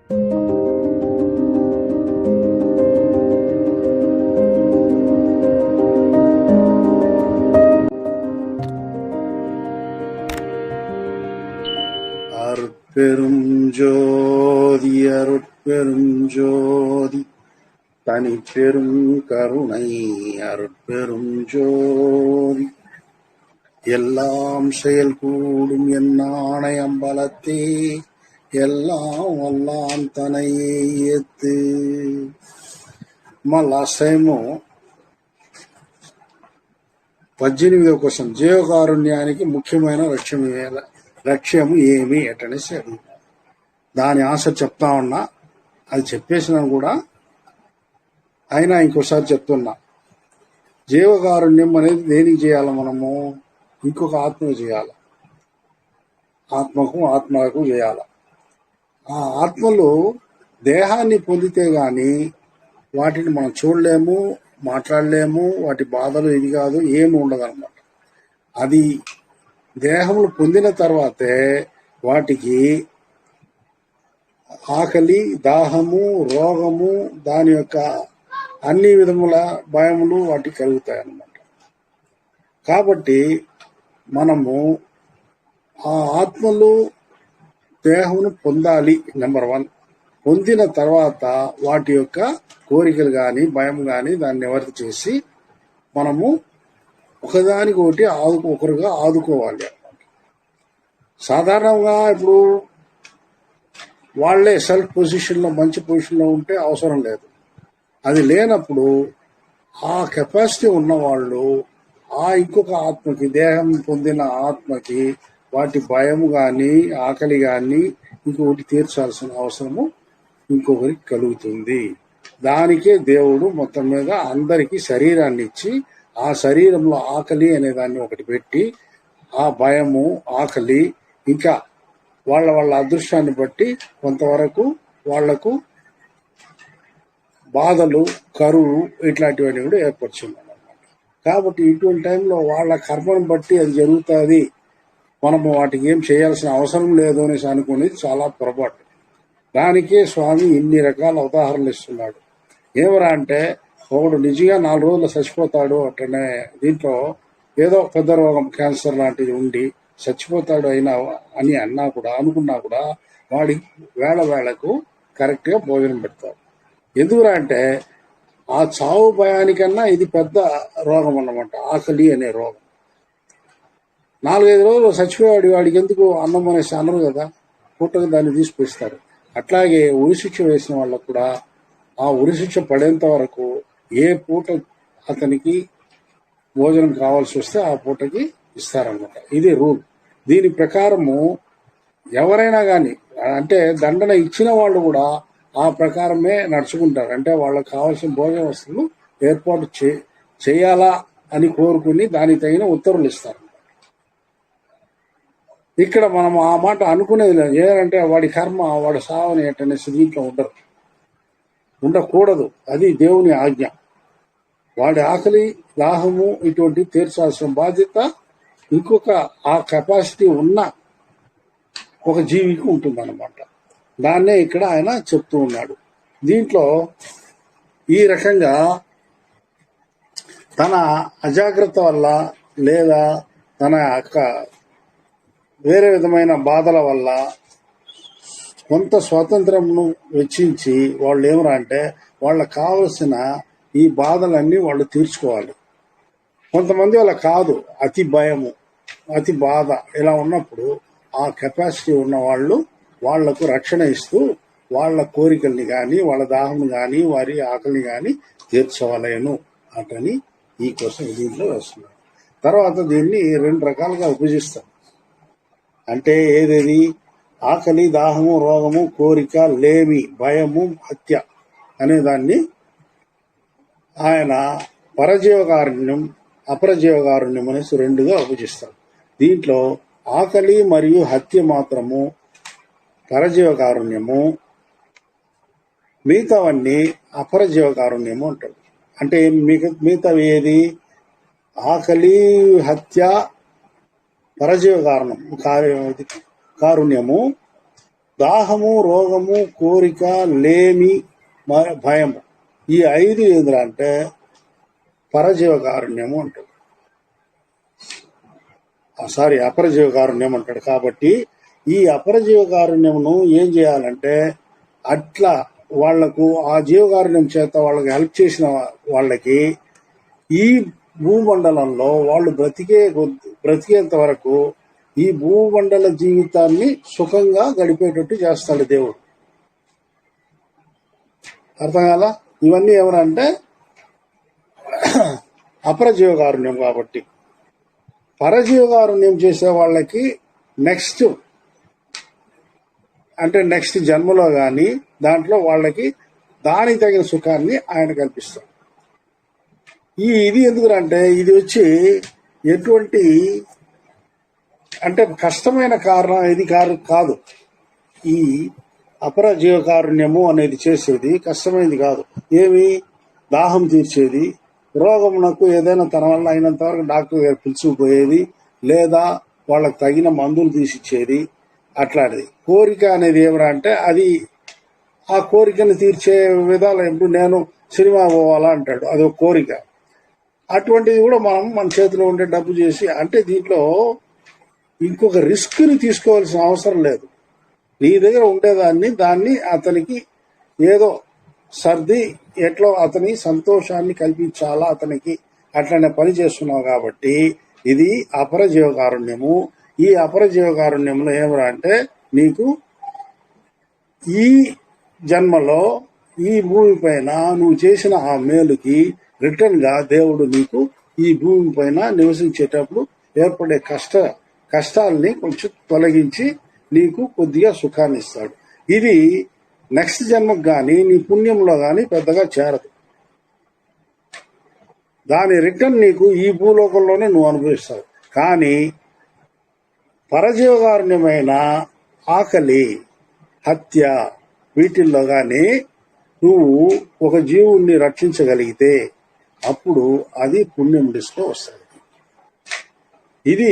அருட்பெரும் ஜோதி அருட்பெரும் ஜோதி தனிப்பெரும் கருணை அருட்பெரும் ஜோதி எல்லாம் செயல் கூடும் என்னானை அம்பலத்தே எல்லாம் வல்லான் తనయే ఎత్తు. లాస్ట్ టైము 18వ క్వశ్చన్, జీవకారుణ్యానికి ముఖ్యమైన లక్ష్యము ఏమి అటనేసి అడిగి దాని ఆన్సర్ చెప్తా ఉన్నా. అది చెప్పేసినాను కూడా, అయినా ఇంకోసారి చెప్తున్నా. జీవకారుణ్యం అనేది దేనికి చేయాలి? మనము ఇంకొక ఆత్మకు చేయాలి, ఆత్మకు చేయాలి. ఆ ఆత్మలు దేహాన్ని పొందితే గాని వాటిని మనం చూడలేము, మాట్లాడలేము, వాటి బాధలు ఇది కాదు ఏమి ఉండదన్నమాట. అది దేహములు పొందిన తర్వాతే వాటికి ఆకలి, దాహము, రోగము, దాని యొక్క అన్ని విధముల భయములు వాటికి కలుగుతాయి అన్నమాట. కాబట్టి మనము ఆ ఆత్మలు దేహమును పొందాలి. నెంబర్ 1. పొందిన తర్వాత వాటి యొక్క కోరికలు కానీ భయం కానీ దాన్ని నివర్తి చేసి మనము ఒకదానికొకటి ఒకరుగా ఆదుకోవాలి. సాధారణంగా ఇప్పుడు వాళ్లే సెల్ఫ్ పొజిషన్లో మంచి పొజిషన్లో ఉంటే అవసరం లేదు. అది లేనప్పుడు ఆ కెపాసిటీ ఉన్నవాళ్ళు ఆ ఇంకొక ఆత్మకి, దేహం పొందిన ఆత్మకి వాటి భయము కానీ ఆకలి కానీ ఇంకొకటి తీర్చాల్సిన అవసరము ఇంకొకరికి కలుగుతుంది. దానికే దేవుడు మొత్తం మీద అందరికీ శరీరాన్ని ఇచ్చి ఆ శరీరంలో ఆకలి అనే దాన్ని ఒకటి పెట్టి ఆ భయము, ఆకలి, ఇంకా వాళ్ళ అదృష్టాన్ని బట్టి కొంతవరకు వాళ్లకు బాధలు, కరువు ఇట్లాంటివన్నీ కూడా ఏర్పరుచున్నాడు అన్నమాట. కాబట్టి ఇటువంటి టైంలో వాళ్ళ కర్మను బట్టి అది జరుగుతుంది, మనము వాటికి ఏం చేయాల్సిన అవసరం లేదు అనేసి అనుకునేది చాలా పొరపాటు. దానికే స్వామి ఇన్ని రకాల ఉదాహరణలు ఇస్తున్నాడు. ఏమరా అంటే, ఒకడు నిజంగా 4 రోజులు చచ్చిపోతాడు అట్లనే, దీంట్లో ఏదో పెద్ద రోగం, క్యాన్సర్ లాంటిది ఉండి చచ్చిపోతాడు అని అనుకున్నా కూడా వాడి వేళకు కరెక్ట్గా భోజనం పెడతారు. ఎందుకురా అంటే ఆ చావు భయానికన్నా ఇది పెద్ద రోగం అన్నమాట, ఆకలి అనే రోగం. 4-5 రోజులు చచ్చిపోయాడు, వాడికి ఎందుకు అన్నం అనేసి అనరు కదా, పూటకు దాన్ని తీసుకొస్తారు. అట్లాగే ఉరిశిక్ష వేసిన వాళ్ళకు కూడా ఆ ఉరిశిక్ష పడేంత వరకు ఏ పూట అతనికి భోజనం కావాల్సి వస్తే ఆ పూటకి ఇస్తారన్నమాట. ఇది రూల్. దీని ప్రకారము ఎవరైనా కానీ, అంటే దండన ఇచ్చిన వాళ్ళు కూడా ఆ ప్రకారమే నడుచుకుంటారు. అంటే వాళ్ళకి కావాల్సిన భోజన వస్తువులు ఏర్పాటు చేయాలా అని కోరుకుని దానికి తగిన ఉత్తర్వులు ఇస్తారు. ఇక్కడ మనం ఆ మాట అనుకునేది లేదు. ఏదంటే వాడి కర్మ వాడు సావని అటనేసి దీంట్లో ఉండకూడదు. అది దేవుని ఆజ్ఞ. వాడి ఆకలి, దాహము ఇటువంటి తీర్చాల్సిన బాధ్యత ఇంకొక ఆ కెపాసిటీ ఉన్న ఒక జీవికి ఉంటుందన్నమాట. దాన్నే ఇక్కడ ఆయన చెప్తూ ఉన్నాడు. దీంట్లో ఈ రకంగా తన అజాగ్రత్త వల్ల లేదా తన యొక్క వేరే విధమైన బాధల వల్ల కొంత స్వాతంత్రంను వెచ్చించి వాళ్ళు ఏమరా అంటే వాళ్ళకు కావలసిన ఈ బాధలన్నీ వాళ్ళు తీర్చుకోవాలి. కొంతమంది వాళ్ళ కాదు, అతి భయము, అతి బాధ ఇలా ఉన్నప్పుడు ఆ కెపాసిటీ ఉన్న వాళ్ళు వాళ్లకు రక్షణ ఇస్తూ వాళ్ళ కోరికల్ని కానీ వాళ్ళ దాహం కానీ వారి ఆకలిని కానీ తీర్చవలేను అటని ఈ కోసం దీంట్లో వేస్తున్నారు. తర్వాత దీన్ని 2 రకాలుగా విభజిస్తారు. అంటే ఏదేది? ఆకలి, దాహము, రోగము, కోరిక, లేమి, భయము, హత్య అనేదాన్ని ఆయన పరజీవకారుణ్యం, అపరజీవకారుణ్యం అనేసి 2గా విభజిస్తారు. దీంట్లో ఆకలి మరియు హత్య మాత్రము పరజీవకారుణ్యము, మిగతావన్నీ అపరజీవకారుణ్యము అంటారు. అంటే మిగతావి ఏది? ఆకలి, హత్య పరజీవ కారుణ్యము, దాహము, రోగము, కోరిక, లేమి, భయము, ఈ 5 ఏంటంటే పరజీవకారుణ్యము అంటాడు. అపరజీవకారుణ్యం అంటాడు. కాబట్టి ఈ అపరజీవకారుణ్యమును ఏం చేయాలంటే అట్లా వాళ్లకు ఆ జీవకారుణ్యం చేత వాళ్ళకి హెల్ప్ చేసిన వాళ్ళకి ఈ భూమండలంలో వాళ్ళు బ్రతికేంత వరకు ఈ భూమండల జీవితాన్ని సుఖంగా గడిపేటట్టు చేస్తాడు దేవుడు. అర్థం కాలా? ఇవన్నీ ఎవరంటే అపరజీవకారుణ్యం. కాబట్టి పరజీవకారుణ్యం చేసే వాళ్ళకి నెక్స్ట్ జన్మలో కానీ దాంట్లో వాళ్ళకి దానికి తగిన సుఖాన్ని ఆయన కల్పిస్తాడు. ఇది ఎందుకంటే ఇది వచ్చి ఎటువంటి కష్టమైన కారణం ఇది కాదు. ఈ అపరజీవకారుణ్యము అనేది చేసేది కష్టమైనది కాదు. ఏమి? దాహం తీర్చేది, రోగమునకు ఏదైనా తన వల్ల అయినంత వరకు డాక్టర్ గారు పిలుచుకుపోయేది, లేదా వాళ్ళకి తగిన మందులు తీసిచ్చేది, అట్లాంటిది. కోరిక అనేది ఏమరా అది ఆ కోరికను తీర్చే విధాలు. ఇప్పుడు నేను సినిమా పోవాలా అంటాడు, అది ఒక కోరిక. అటువంటిది కూడా మనం మన చేతిలో ఉండే డబ్బు చేసి దీంట్లో ఇంకొక రిస్క్ని తీసుకోవాల్సిన అవసరం లేదు. నీ దగ్గర దాన్ని అతనికి ఏదో సర్ది ఎట్లా అతని సంతోషాన్ని కల్పించాలా అతనికి అట్లనే పని చేస్తున్నావు. కాబట్టి ఇది అపరజీవకారుణ్యము. ఈ అపరజీవకారుణ్యంలో ఏమరా నీకు ఈ జన్మలో ఈ భూమి పైన నువ్వు చేసిన ఆ మేలుకి రిటర్న్ గా దేవుడు నీకు ఈ భూమి పైన నివసించేటప్పుడు ఏర్పడే కష్టాలని కొంచెం తొలగించి నీకు కొద్దిగా సుఖాన్ని ఇస్తాడు. ఇది నెక్స్ట్ జన్మకు కానీ నీ పుణ్యంలో కానీ పెద్దగా చేరదు. దాని రిటర్న్ నీకు ఈ భూలోకంలోనే నువ్వు అనుభవిస్తావు. కానీ పరజీవకారుణ్యమైన ఆకలి, హత్య, వీటిల్లో కానీ నువ్వు ఒక జీవుణ్ణి రక్షించగలిగితే అప్పుడు అది పుణ్యం లిస్ట్లో వస్తుంది. ఇది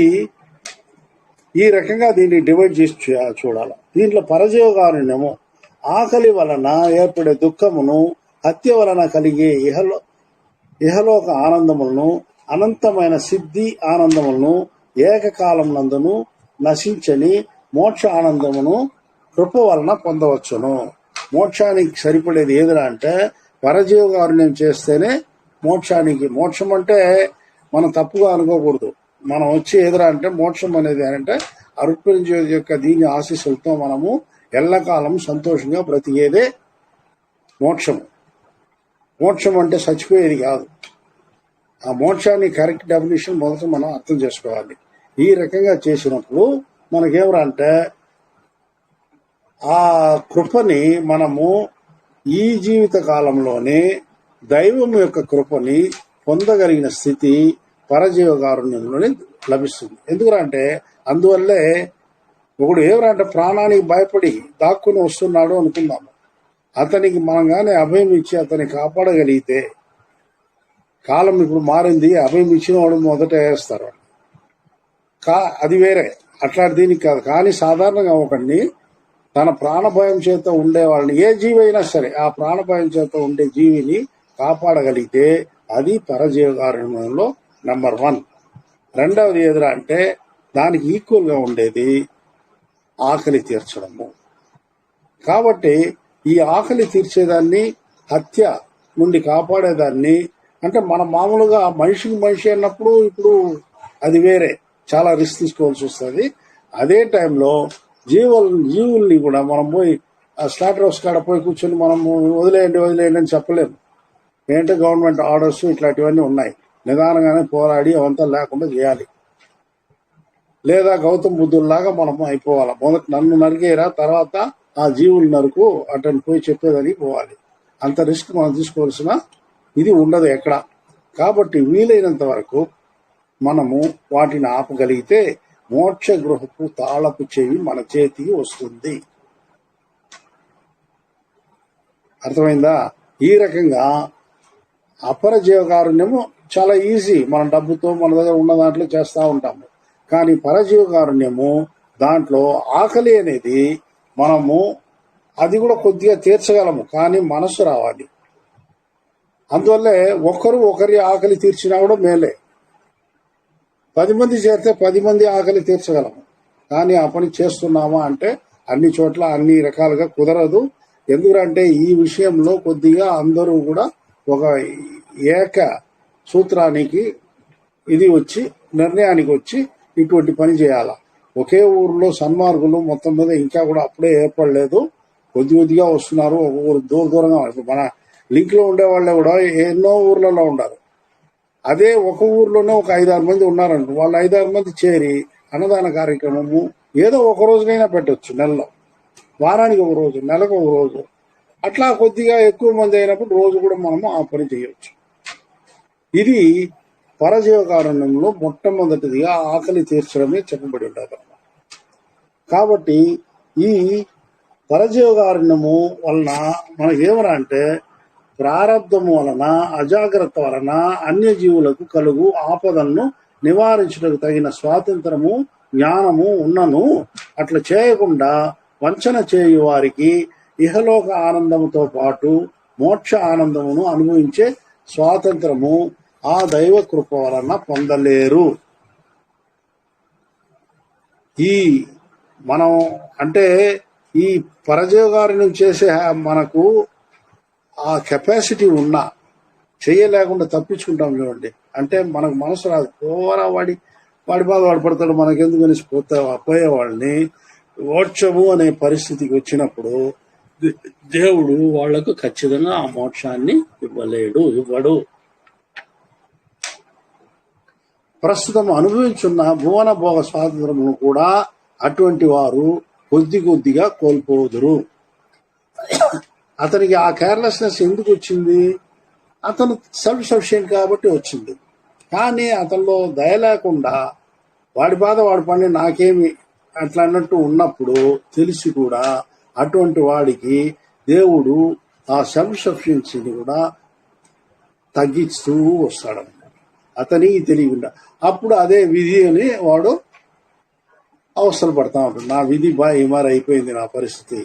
ఈ రకంగా దీన్ని డివైడ్ చేసి చూడాలి. దీంట్లో పరజీవకారుణ్యము ఆకలి వలన ఏర్పడే దుఃఖమును, హత్య వలన కలిగే ఇహలోక ఆనందములను, అనంతమైన సిద్ధి ఆనందములను, ఏకకాలం నందును నశించని మోక్ష ఆనందమును కృప వలన పొందవచ్చును. మోక్షానికి సరిపడేది ఏదిరా పరజీవకారుణ్యం చేస్తేనే మోక్షానికి. మోక్షం మనం తప్పుగా అనుకోకూడదు. మనం వచ్చి ఎదురా మోక్షం అనేది అరుణ్య యొక్క దీని ఆశీస్సులతో మనము ఎల్లకాలం సంతోషంగా బ్రతికేదే మోక్షము. మోక్షం చచ్చిపోయేది కాదు. ఆ మోక్షాన్ని కరెక్ట్ డెఫినేషన్ మొదట మనం అర్థం చేసుకోవాలి. ఈ రకంగా చేసినప్పుడు మనకేమరా ఆ కృపని మనము ఈ జీవిత కాలంలోనే దైవం యొక్క కృపని పొందగలిగిన స్థితి పరజీవకారుణ్యంలోనే లభిస్తుంది. ఎందుకంటే అందువల్లే ఒకడు ఎవరంటే ప్రాణానికి భయపడి దాక్కుని వస్తున్నాడు అనుకుందాము. అతనికి మనం కానీ అభయం ఇచ్చి అతన్ని కాపాడగలిగితే, కాలం ఇప్పుడు మారింది, అభయం ఇచ్చిన వాడు మొదట వేస్తారు. అది వేరే, అట్లాంటి దీనికి కాదు. కానీ సాధారణంగా ఒకడిని తన ప్రాణభయం చేత ఉండే వాళ్ళని, ఏ జీవి అయినా సరే ఆ ప్రాణభయం చేత ఉండే జీవిని కాపాడగలిగితే అది పరజీవకారుణ్యంలో నెంబర్ 1. రెండవది ఎదురా దానికి ఈక్వల్గా ఉండేది ఆకలి తీర్చడము. కాబట్టి ఈ ఆకలి తీర్చేదాన్ని, హత్య నుండి కాపాడేదాన్ని మనం మామూలుగా మనిషికి మనిషి అన్నప్పుడు ఇప్పుడు అది వేరే, చాలా రిస్క్ తీసుకోవాల్సి వస్తుంది. అదే టైంలో జీవుల్ని కూడా మనం పోయి స్లాటర్ హౌస్ కాడ పోయి కూర్చొని మనము వదిలేయండి అని చెప్పలేము. గవర్నమెంట్ ఆర్డర్స్ ఇట్లాంటివన్నీ ఉన్నాయి. నిదానంగానే పోరాడి అవంతా లేకుండా చేయాలి. లేదా గౌతమ్ బుద్ధుల్లాగా మనం అయిపోవాలి. మొదట నన్ను నరికేరా, తర్వాత ఆ జీవులు నరుకు అటని పోయి చెప్పేదని పోవాలి. అంత రిస్క్ మనం తీసుకోవాల్సిన ఇది ఉండదు ఎక్కడ. కాబట్టి వీలైనంత వరకు మనము వాటిని ఆపగలిగితే మోక్ష గృహపు తాళపు చెవి మన చేతికి వస్తుంది. అర్థమైందా? ఈ రకంగా అపరజీవకారుణ్యము చాలా ఈజీ. మన డబ్బుతో మన దగ్గర ఉన్న దాంట్లో చేస్తూ ఉంటాము. కానీ పరజీవకారుణ్యము దాంట్లో ఆకలి అనేది మనము అది కూడా కొద్దిగా తీర్చగలము, కానీ మనసు రావాలి. అందువల్లే ఒకరి ఆకలి తీర్చినా కూడా మేలే. 10 మంది చేరితే 10 మంది ఆకలి తీర్చగలము, కానీ ఆ పని చేస్తున్నామా అంటే అన్ని చోట్ల అన్ని రకాలుగా కుదరదు. ఎందుకంటే ఈ విషయంలో కొద్దిగా అందరూ కూడా ఒక ఏక సూత్రానికి నిర్ణయానికి వచ్చి ఇటువంటి పని చేయాల. ఒకే ఊరిలో సన్మార్గులు మొత్తం మీద ఇంకా కూడా అప్పుడే ఏర్పడలేదు, కొద్దిగా వస్తున్నారు. ఒక్కొక్కరు దూరంగా మన లింక్ లో ఉండే వాళ్ళే కూడా ఎన్నో ఊర్లలో ఉన్నారు. అదే ఒక ఊర్లోనే ఒక 5-6 మంది ఉన్నారంట, వాళ్ళు 5-6 మంది చేరి అన్నదాన కార్యక్రమము ఏదో ఒక రోజునైనా పెట్టవచ్చు, నెలలో, వారానికి ఒక రోజు, నెలకు ఒక రోజు, అట్లా కొద్దిగా ఎక్కువ మంది అయినప్పుడు రోజు కూడా మనము ఆ పని చేయవచ్చు. ఇది పరజీవకారుణ్యంలో మొట్టమొదటిదిగా ఆకలి తీర్చడమే చెప్పబడి ఉంటుంది. కాబట్టి ఈ పరజీవకారుణ్యము వలన మనకేమరా అంటే ప్రారంధము వలన, అజాగ్రత్త వలన అన్యజీవులకు కలుగు ఆపదలను నివారించుటకు తగిన స్వాతంత్రము, జ్ఞానము ఉన్నను. అట్లా చేయకుండా వంచన చేయు వారికి ఇహలోక ఆనందముతో పాటు మోక్ష ఆనందమును అనుభవించే స్వాతంత్రము ఆ దైవ కృప వలన పొందలేరు. ఈ మనం అంటే ఈ పరజీవకారుణ్యం చేసే మనకు ఆ కెపాసిటీ ఉన్నా చేయలేకుండా తప్పించుకుంటాం చూడండి. అంటే మనకు మనసు రాదు, పోరా వాడి బాధ వాడు పడతాడు, మనకెందుకు అనేసి పోయేవాళ్ళని మోక్షము అనే పరిస్థితికి వచ్చినప్పుడు దేవుడు వాళ్లకు ఖచ్చితంగా ఆ మోక్షాన్ని ఇవ్వడు. ప్రస్తుతం అనుభవించున్న భువన భోగ స్వాతంత్రమును కూడా అటువంటి వారు కొద్దిగా కోల్పోదురు. అతనికి ఆ కేర్లెస్నెస్ ఎందుకు వచ్చింది? అతను సెల్ఫ్ సఫిషియెంట్ కాబట్టి వచ్చింది. కానీ అతనిలో దయ లేకుండా వాడి బాధ వాడి పని నాకేమి అట్లా అన్నట్టు ఉన్నప్పుడు తెలిసి కూడా అటువంటి వాడికి దేవుడు ఆ సెల్ఫ్ సఫిషియన్సీని కూడా తగ్గిస్తూ వస్తాడన్నమాట. అతనికి తెలియకుండా అప్పుడు అదే విధి అని వాడు అవసరం పడతా ఉంటాడు. నా విధి ఇమారి అయిపోయింది, నా పరిస్థితి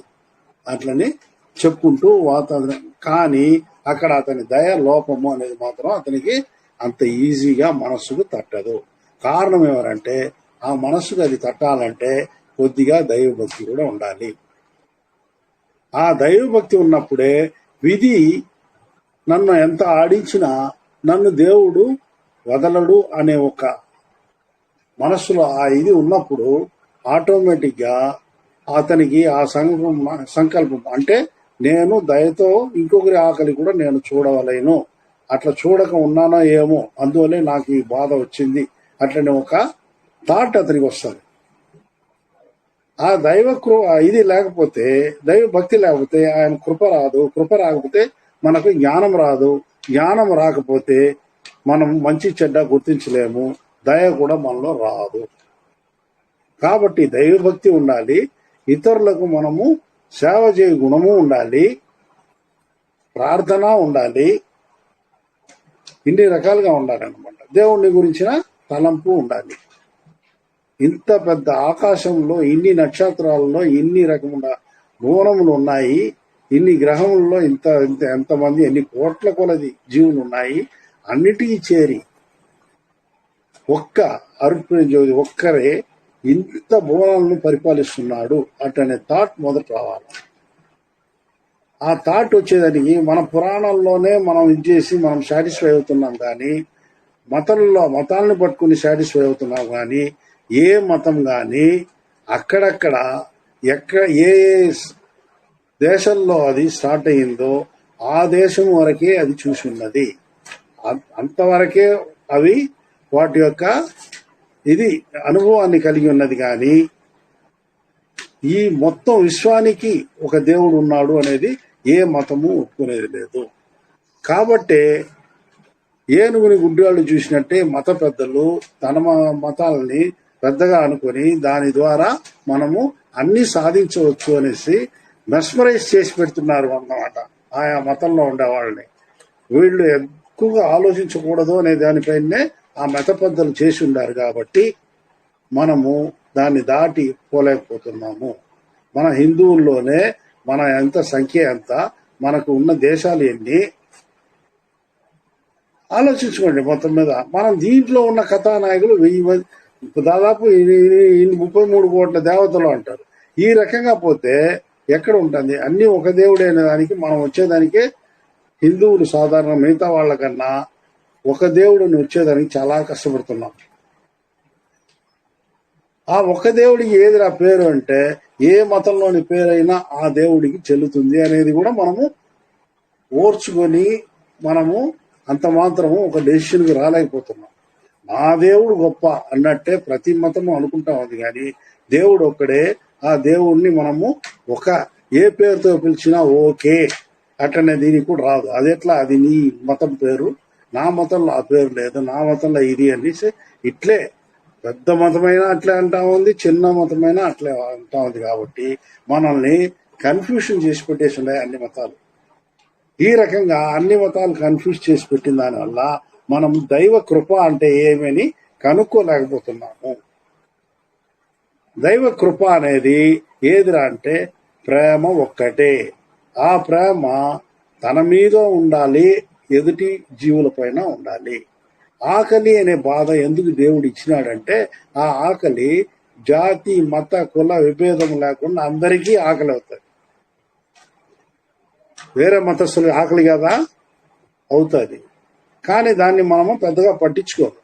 అట్లని చెప్పుకుంటూ వాతావరణం. కానీ అక్కడ అతని దయ లోపము అనేది మాత్రం అతనికి అంత ఈజీగా మనస్సుకు తట్టదు. కారణం ఎవరంటే ఆ మనస్సుకు అది తట్టాలంటే కొద్దిగా దైవభక్తి కూడా ఉండాలి. ఆ దైవభక్తి ఉన్నప్పుడే విధి నన్ను ఎంత ఆడించినా నన్ను దేవుడు వదలడు అనే ఒక మనస్సులో ఆ ఇది ఉన్నప్పుడు ఆటోమేటిక్గా అతనికి ఆ సంకల్పం అంటే నేను దయతో ఇంకొకరి ఆకలి కూడా నేను చూడవలేను, అట్లా చూడక ఉన్నానో ఏమో అందువల్లే నాకు ఈ బాధ వచ్చింది అట్లనే ఒక థాట్ అతనికి వస్తుంది. ఆ ఇది లేకపోతే, దైవ భక్తి లేకపోతే ఆయన కృప రాదు. కృప రాకపోతే మనకు జ్ఞానం రాదు. జ్ఞానం రాకపోతే మనం మంచి చెడ్డ గుర్తించలేము. దయ కూడా మనలో రాదు. కాబట్టి దైవభక్తి ఉండాలి, ఇతరులకు మనము సేవ చేయ గుణము ఉండాలి, ప్రార్థన ఉండాలి, ఇన్ని రకాలుగా ఉండాలన్నమాట. దేవుణ్ణి గురించిన తలంపు ఉండాలి. ఇంత పెద్ద ఆకాశంలో ఇన్ని నక్షత్రాలలో ఇన్ని రకముల భువనములు ఉన్నాయి, ఇన్ని గ్రహములలో ఎంతమంది ఎన్ని కోట్ల కొలది జీవులు ఉన్నాయి. అన్నిటికీ చేరి ఒక్కరే ఇంత భువనాలను పరిపాలిస్తున్నాడు అటనే థాట్ మొదట రావాలి. ఆ థాట్ వచ్చేదానికి మన పురాణాల్లోనే మనం చేసి మనం సాటిస్ఫై అవుతున్నాం, కానీ మతాలను పట్టుకుని సాటిస్ఫై అవుతున్నాం. కానీ ఏ మతం కానీ అక్కడక్కడ ఏ దేశంలో అది స్టార్ట్ అయ్యిందో ఆ దేశం వరకే అది చూసి ఉన్నది. అంతవరకే అవి వాటి యొక్క ఇది అనుభవాన్ని కలిగి ఉన్నది. కానీ ఈ మొత్తం విశ్వానికి ఒక దేవుడు ఉన్నాడు అనేది ఏ మతము ఒప్పుకునేది లేదు. కాబట్టే ఏనుగుని గుడ్డివాళ్ళు చూసినట్టే మత పెద్దలు తన మతాలని పెద్దగా అనుకొని దాని ద్వారా మనము అన్ని సాధించవచ్చు అనేసి మెస్మరైజ్ చేసి పెడుతున్నారు అన్నమాట ఆయా మతంలో ఉండే వాళ్ళని. వీళ్ళు ఎక్కువగా ఆలోచించకూడదు అనే దానిపైనే ఆ మత పెద్దలు చేసి ఉండారు. కాబట్టి మనము దాన్ని దాటి పోలేకపోతున్నాము. మన హిందువుల్లోనే మన ఎంత సంఖ్య ఎంత, మనకు ఉన్న దేశాలు ఎన్ని ఆలోచించుకోండి. మొత్తం మీద మనం దీంట్లో ఉన్న కథానాయకులు 1000 మంది, దాదాపు 33 కోట్ల దేవతలు అంటారు. ఈ రకంగా పోతే ఎక్కడ ఉంటుంది? అన్ని ఒక దేవుడే అనే దానికి మనం వచ్చేదానికే హిందువులు సాధారణ మిగతా వాళ్ళకన్నా ఒక దేవుడిని వచ్చేదానికి చాలా కష్టపడుతున్నాం. ఆ ఒక దేవుడికి ఏదిరా పేరు అంటే ఏ మతంలోని పేరైనా ఆ దేవుడికి చెల్లుతుంది అనేది కూడా మనము ఓర్చుకొని మనము అంత మాత్రము ఒక డెసిషన్కి రాలేకపోతున్నాం. నా దేవుడు గొప్ప అన్నట్టే ప్రతి మతము అనుకుంటా ఉంది, కానీ దేవుడు ఒక్కడే. ఆ దేవుడిని మనము ఏ పేరుతో పిలిచినా ఓకే అట్లనే దీనికి కూడా రాదు. అది ఎట్లా? అది నీ మతం పేరు, నా మతంలో ఆ పేరు లేదు, నా మతంలో ఇది అనేసి ఇట్లే పెద్ద మతమైనా అట్లే అంటా ఉంది, చిన్న మతమైనా అట్లే అంటా ఉంది. కాబట్టి మనల్ని కన్ఫ్యూషన్ చేసి పెట్టేసి ఉన్నాయి అన్ని మతాలు. ఈ రకంగా అన్ని మతాలు కన్ఫ్యూజ్ చేసి పెట్టిన దానివల్ల మనం దైవ కృప అంటే ఏమని కనుక్కోలేకపోతున్నాము. దైవ కృప అనేది ఏదిరా అంటే ప్రేమ ఒక్కటే. ఆ ప్రేమ తన మీద ఉండాలి, ఎదుటి జీవుల పైన ఉండాలి. ఆకలి అనే బాధ ఎందుకు దేవుడు ఇచ్చినాడంటే ఆ ఆకలి జాతి మత కుల విభేదం లేకుండా అందరికీ ఆకలి అవుతుంది. వేరే మతస్థులు ఆకలి కదా అవుతుంది, కానీ దాన్ని మనము పెద్దగా పట్టించుకోము.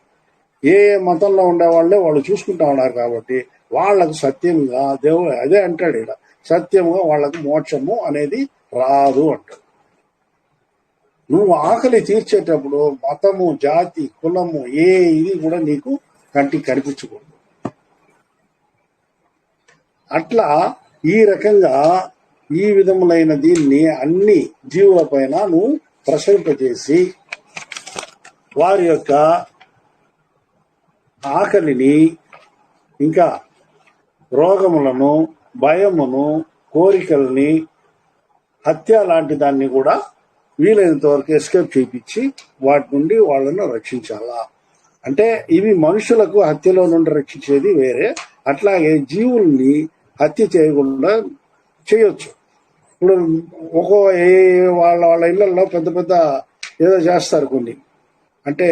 ఏ మతంలో ఉండేవాళ్ళే వాళ్ళు చూసుకుంటా ఉన్నారు కాబట్టి వాళ్లకు సత్యంగా దేవుడు అదే అంటాడు, ఇక్కడ సత్యముగా వాళ్లకు మోక్షము అనేది రాదు అంటాడు. నువ్వు ఆకలి తీర్చేటప్పుడు మతము జాతి కులము ఇది కూడా నీకు కంటికి కనిపించకూడదు. అట్లా ఈ రకంగా ఈ విధములైన దీన్ని అన్ని జీవుల పైన నువ్వు ప్రసరింపజేసి వారి యొక్క ఆకలిని ఇంకా రోగములను భయమును కోరికల్ని హత్య లాంటి దాన్ని కూడా వీలైనంత వరకు ఎస్కేప్ చేయించి వాటి నుండి వాళ్ళను రక్షించాలా. అంటే ఇవి మనుషులకు హత్యలో నుండి రక్షించేది వేరే, అట్లాగే జీవుల్ని హత్య చేయకుండా చేయొచ్చు. ఇప్పుడు వాళ్ళ ఇళ్లలో పెద్ద పెద్ద ఏదో చేస్తారు కొన్ని, అంటే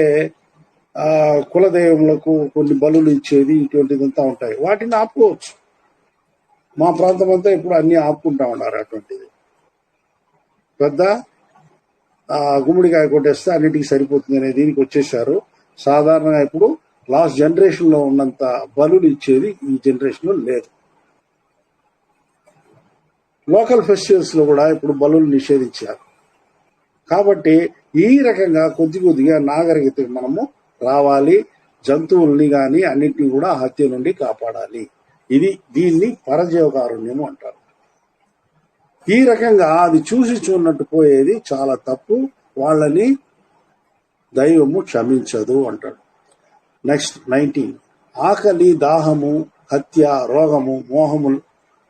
కులదైవములకు కొన్ని బలులు ఇచ్చేది ఇటువంటిదంతా ఉంటాయి. వాటిని ఆపుకోవచ్చు. మా ప్రాంతం అంతా ఇప్పుడు అన్ని ఆపుకుంటా ఉన్నారు. అటువంటిది పెద్ద గుమ్మడికాయ కొట్టేస్తే అన్నిటికీ సరిపోతుంది అనే దీనికి వచ్చేసారు. సాధారణంగా ఇప్పుడు లాస్ట్ జనరేషన్ లో ఉన్నంత బలులు ఇచ్చేది ఈ జనరేషన్ లో లేదు. లోకల్ ఫెస్టివల్స్ లో కూడా ఇప్పుడు బలులు నిషేధించారు. కాబట్టి ఈ రకంగా కొద్దిగా నాగరికతకి మనము రావాలి. జంతువుల్ని కానీ అన్నిటినీ కూడా హత్య నుండి కాపాడాలి. దీన్ని పరజీవకారుణ్యము అంటారు. ఈ రకంగా అది చూసి చూడనట్టు పోయేది చాలా తప్పు. వాళ్ళని దైవము క్షమించదు అంటాడు. నెక్స్ట్ 19. ఆకలి, దాహము, హత్య, రోగము, మోహము,